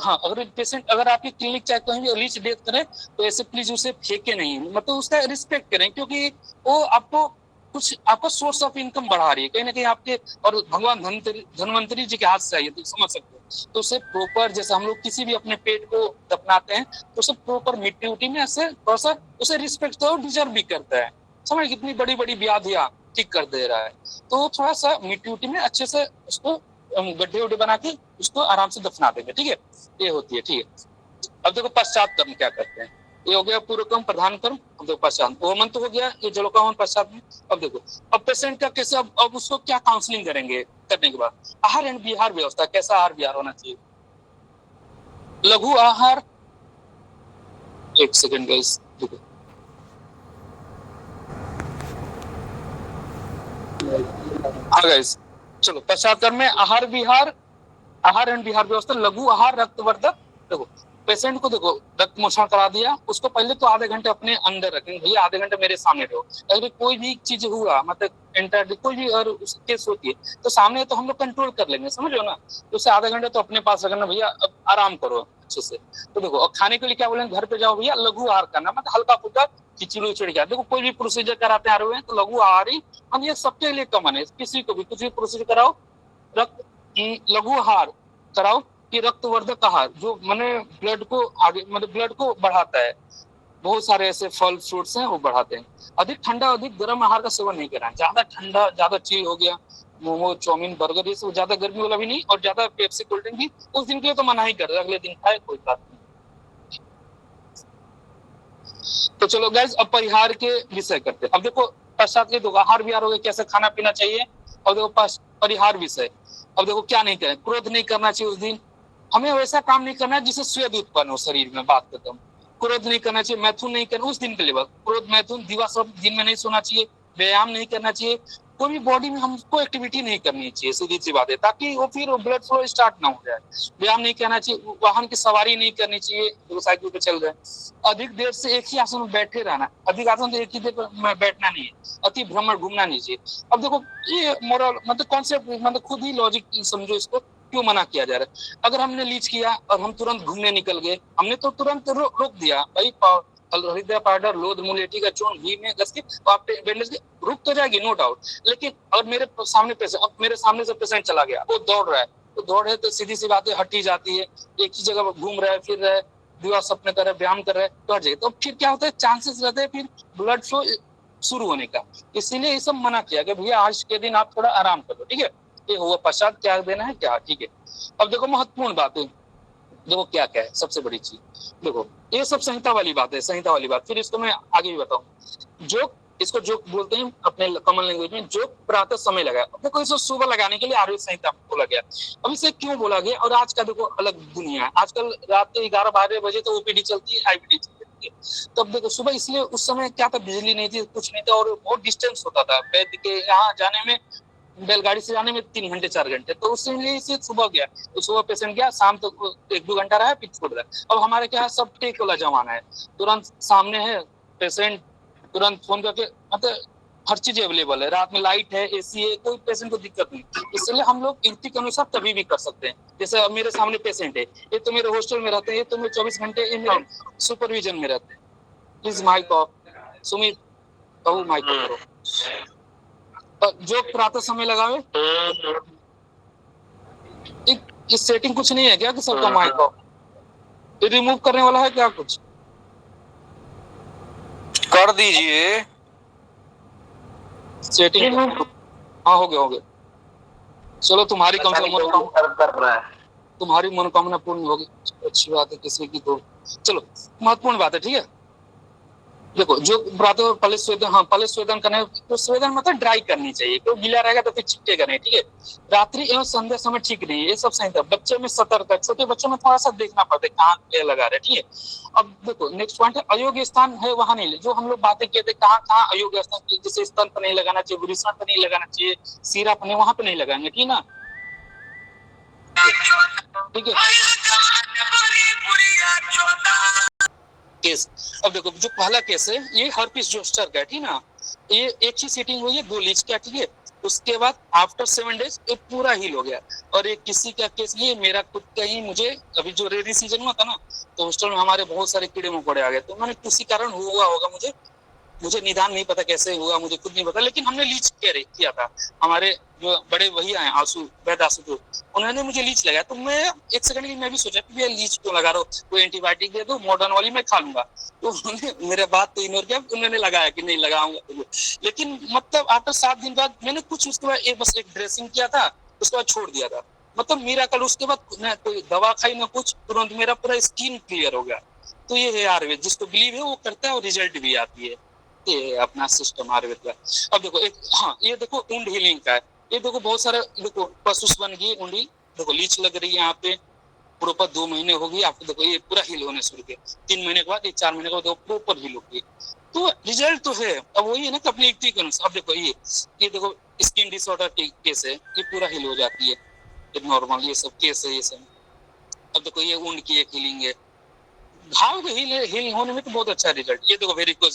हाँ अगर पेशेंट, अगर आपकी क्लिनिक चाहे कहीं भी लीच डेथ करे तो ऐसे प्लीज उसे फेंके नहीं, मतलब उसका रिस्पेक्ट करें, क्योंकि वो आपको कुछ, आपका सोर्स ऑफ इनकम बढ़ा रही है कहीं ना कहीं आपके, और भगवान धनवंतरी जी के हाथ से आई है, तो समझ सकते हो। तो उसे प्रॉपर, जैसे हम लोग किसी भी अपने पेट को दफनाते हैं तो उसे प्रॉपर मिट्टी उट्टी में ऐसे थोड़ा सा उसे रिस्पेक्ट तो डिजर्व भी करता है। समझ, कितनी बड़ी बड़ी व्याधियां ठीक कर दे रहा है, तो थोड़ा सा मिट्टी उट्टी में अच्छे से उसको गड्ढे उड्ढे बना के उसको आराम से दफना देंगे, ठीक है। ये होती है, ठीक है। अब देखो पश्चात कर्म क्या करते हैं। ये हो गया पूर्व कर्म, प्रधान कर्म। अब देखो पश्चात होमन तो हो गया, ये जलोका होमन पश्चात में। अब देखो, अब पेशेंट का कैसे, अब उसको क्या काउंसलिंग करेंगे करने के बाद। आहार एंड विहार व्यवस्था, कैसा आहार विहार होना चाहिए। लघु आहार, एक सेकंड गाइस, देखो हाँ गाइस, चलो पश्चात कर्म में आहार विहार, आहार एंड विहार व्यवस्था, लघु आहार, रक्तवर्धक। देखो पेशेंट को, देखो रक्त मोक्षण करा दिया, उसको पहले तो आधे घंटे अपने अंदर रखेंगे, भैया आधे घंटे मेरे सामने रहो। अगर कोई भी चीज हुआ, मतलब एंटर कोई भी और केस होती है तो सामने तो हम लोग कंट्रोल कर लेंगे, समझ लो ना। तो उसे आधे घंटे तो अपने पास रखना, भैया अब आराम करो अच्छे से। तो देखो, और खाने के लिए क्या बोलेंगे, घर पे जाओ भैया लघु आहार करना, मतलब हल्का फुल्का खिचड़ी उचड़ी का। देखो कोई भी प्रोसीजर कराते आ रहे हैं तो लघु आहार ही, हम ये सबके लिए कॉमन है, किसी को भी कुछ भी प्रोसीजर कराओ, रक्त लघु आहार कराओ कि रक्तवर्धक आहार, जो माने ब्लड को आगे, मतलब ब्लड को बढ़ाता है। बहुत सारे ऐसे फल फ्रूट्स हैं वो बढ़ाते हैं। अधिक ठंडा अधिक गर्म आहार का सेवन नहीं करना, ज्यादा ठंडा, ज्यादा चिल हो गया, मोमो चाउमीन बर्गर ये सब ज्यादा गर्मी वाला भी नहीं, और ज्यादा पेप्सी कोल्ड ड्रिंक भी उस दिन के लिए तो मना ही कर रहे, अगले दिन खाए कोई बात नहीं। तो चलो गाइस, अब परिहार के विषय करते हैं। अब देखो पश्चात के दो आहार विहार हो गए, कैसे खाना पीना चाहिए। और देखो परिहार विषय, अब देखो क्या नहीं करें, क्रोध नहीं करना चाहिए उस दिन, हमें वैसा काम नहीं करना है जिससे स्वेद उत्पन्न हो शरीर में, बात खत्म। क्रोध नहीं करना चाहिए, मैथुन नहीं करना उस दिन के लिए बस, क्रोध मैथुन दिवा सब दिन में नहीं सोना चाहिए, व्यायाम नहीं करना चाहिए, कोई भी बॉडी में हमको एक्टिविटी नहीं करनी चाहिए, सीधी सी बात है, ताकि वो फिर ब्लड फ्लो स्टार्ट ना हो जाए। व्यायाम नहीं करना चाहिए, वाहन की सवारी नहीं करनी चाहिए, जो साइकिल पे चल रहे, अधिक देर से एक ही आसन में बैठे रहना, अधिक आसन से एक ही देर में बैठना नहीं है, अति भ्रमण घूमना नहीं चाहिए। अब देखो ये मोरल, मतलब कॉन्सेप्ट, मतलब खुद ही लॉजिक समझो इसको, क्यों मना किया जा रहा है। अगर हमने लीच किया और हम तुरंत घूमने निकल गए, हमने तो तुरंत रोक दिया भाई, हल्दी पाउडर, लोध, मुलेठी का चूर्ण घी में घस के आप बैंडेज के रुक तो जाएगी, नो डाउट। लेकिन और मेरे सामने पेशेंट, अब मेरे सामने से पेशेंट चला गया, वो दौड़ रहा है, तो दौड़ है तो सीधी सी बात है हट ही जाती है, एक ही जगह घूम रहा है, फिर रहा है, दिवस अपने कर रहा है, व्यायाम कर रहा है, तो हट जाएगा। तो फिर क्या होता है, चांसेस रहते हैं फिर ब्लड फ्लो शुरू होने का। इसीलिए ये सब मना किया कि भैया आज के दिन आप थोड़ा आराम कर लो, ठीक है। ये हुआ पश्चात क्या देना है क्या, ठीक है। अब देखो महत्वपूर्ण बातें, देखो क्या क्या है सबसे बड़ी चीज, देखो ये सब संहिता वाली बात है, संहिता वाली बात, फिर इसको मैं आगे भी बताऊं। जोक, इसको जोक बोलते हैं अपने कॉमन लैंग्वेज में, जोक प्रातः समय लगा। देखो इसको सुबह लगाने के लिए आयुर्वेद संहिता बोला गया। अब इसे क्यों बोला गया, और आज का देखो अलग दुनिया है, आजकल रात के 11-12 बजे तो ओपीडी चलती है, आईपीडी चलती है। तब देखो सुबह, इसलिए उस समय क्या था, बिजली नहीं थी, कुछ नहीं था, और बहुत डिस्टेंस होता था वैद्य के यहाँ जाने में, बैलगाड़ी से जाने में 3 घंटे 4 घंटे, तो उससे लिए इसे सुबह गया, तो सुबह पेशेंट गया, शाम तक तो 1-2 घंटा रहा, फिर छोड़ दिया। अब हमारे क्या है, सब टेक वाला जमाना है, तुरंत सामने है पेशेंट, तुरंत फोन करके, मतलब हर चीज अवेलेबल है, रात में लाइट है, एसी है, कोई पेशेंट को दिक्कत नहीं। इसलिए हम लोग युक्ति के अनुसार तभी भी कर सकते हैं। जैसे अब मेरे सामने पेशेंट है, ये तो मेरे हॉस्टल में रहते हैं, ये तो मेरे 24 घंटे ये मेरे सुपरविजन में रहते हैं। प्लीज माइक ऑफ, सुमित कहू माइक ऑफ करो। जो प्रातः समय लगावे, इस सेटिंग कुछ नहीं है क्या कि सबका माइक ऑफ, ये रिमूव करने वाला है क्या कुछ, कर दीजिए सेटिंग। हाँ हो गया। चलो तुम्हारी तुम्हारी मनोकामना पूर्ण होगी, अच्छी बात है, किसी की तो चलो महत्वपूर्ण बात है, ठीक है। देखो जो प्रातः पहले स्वेदन, हाँ पहले स्वेदन करने, तो स्वेदन मतलब ड्राई करनी चाहिए, क्यों गीला रहेगा तो फिर चिपकेगा नहीं, ठीक है। रात्रि एवं संध्या समय ठीक नहीं है, ये सब सही था। बच्चे में सतर्क है, छोटे बच्चों में थोड़ा सा देखना पड़ता है कहाँ लगा रहे, ठीक है। अब देखो नेक्स्ट पॉइंट है, अयोग्य स्थान है वहां नहीं, जो हम लोग बातें किए थे, कहाँ अयोग्य स्थान, जैसे स्तन पर नहीं लगाना चाहिए, वृषण पर नहीं लगाना चाहिए, सीरा पर नहीं, वहां पे नहीं लगाएंगे, ठीक है ना, ठीक है। केस, अब देखो जो पहला केस है ये हर्पिस जोस्टर का है, ठीक ना, ये एक ही सीटिंग हुई है, 2 लीच का, ठीक है। उसके बाद आफ्टर 7 डेज ये पूरा हील हो गया। और ये किसी का केस नहीं, मेरा खुद का ही, मुझे अभी जो रेनी सीजन हुआ था ना, तो हॉस्टल में हमारे बहुत सारे कीड़े मकोड़े आ गए, तो मैंने किसी कारण हुआ होगा, मुझे निदान नहीं पता कैसे हुआ, मुझे खुद नहीं पता, लेकिन हमने लीच किया था। हमारे जो बड़े वही आए आंसू, वैद आंसू, जो उन्होंने मुझे लीच लगाया, तो मैं एक सेकंड की मैं भी सोचा कि भैया लीच क्यों लगा रहा हो, कोई एंटीबायोटिक दे दो, मॉडर्न वाली मैं खा लूंगा। तो उन्होंने मेरे बात तो इग्नोर किया, उन्होंने लगाया कि नहीं लगाऊंगा। लेकिन मतलब आफ्टर 7 दिन बाद मैंने कुछ उसके बाद बस एक ड्रेसिंग किया था, उसके बाद छोड़ दिया था। मतलब मेरा कल उसके बाद ना कोई दवा खाई ना कुछ, तुरंत मेरा पूरा स्किन क्लियर हो गया। तो ये है आयुर्वेद, जिसको बिलीव है वो करता है और रिजल्ट भी आती है। ये अपना सिस्टम आयुर्वेद का। अब देखो एक, हाँ ये देखो उंड हीलिंग का है, ये देखो बहुत सारे, देखो पसुस बन गई उंडी, देखो लीच लग रही है यहाँ पे, प्रॉपर 2 महीने हो गई आपको, देखो ये पूरा हील होने शुरू किया। 3 महीने के बाद, 4 महीने के बाद प्रॉपर हील हो गई। तो रिजल्ट तो है। अब वही है ना, अपनी युक्ति के अनुसार। अब देखो ये देखो स्किन डिसऑर्डर की केस है, ये पूरा हील हो जाती है, ये नॉर्मल, ये सब केस है ये सब। अब देखो ये उंड की एक हीलिंग है, घाव के हील होने में तो बहुत अच्छा रिजल्ट। ये देखो वेरिकोज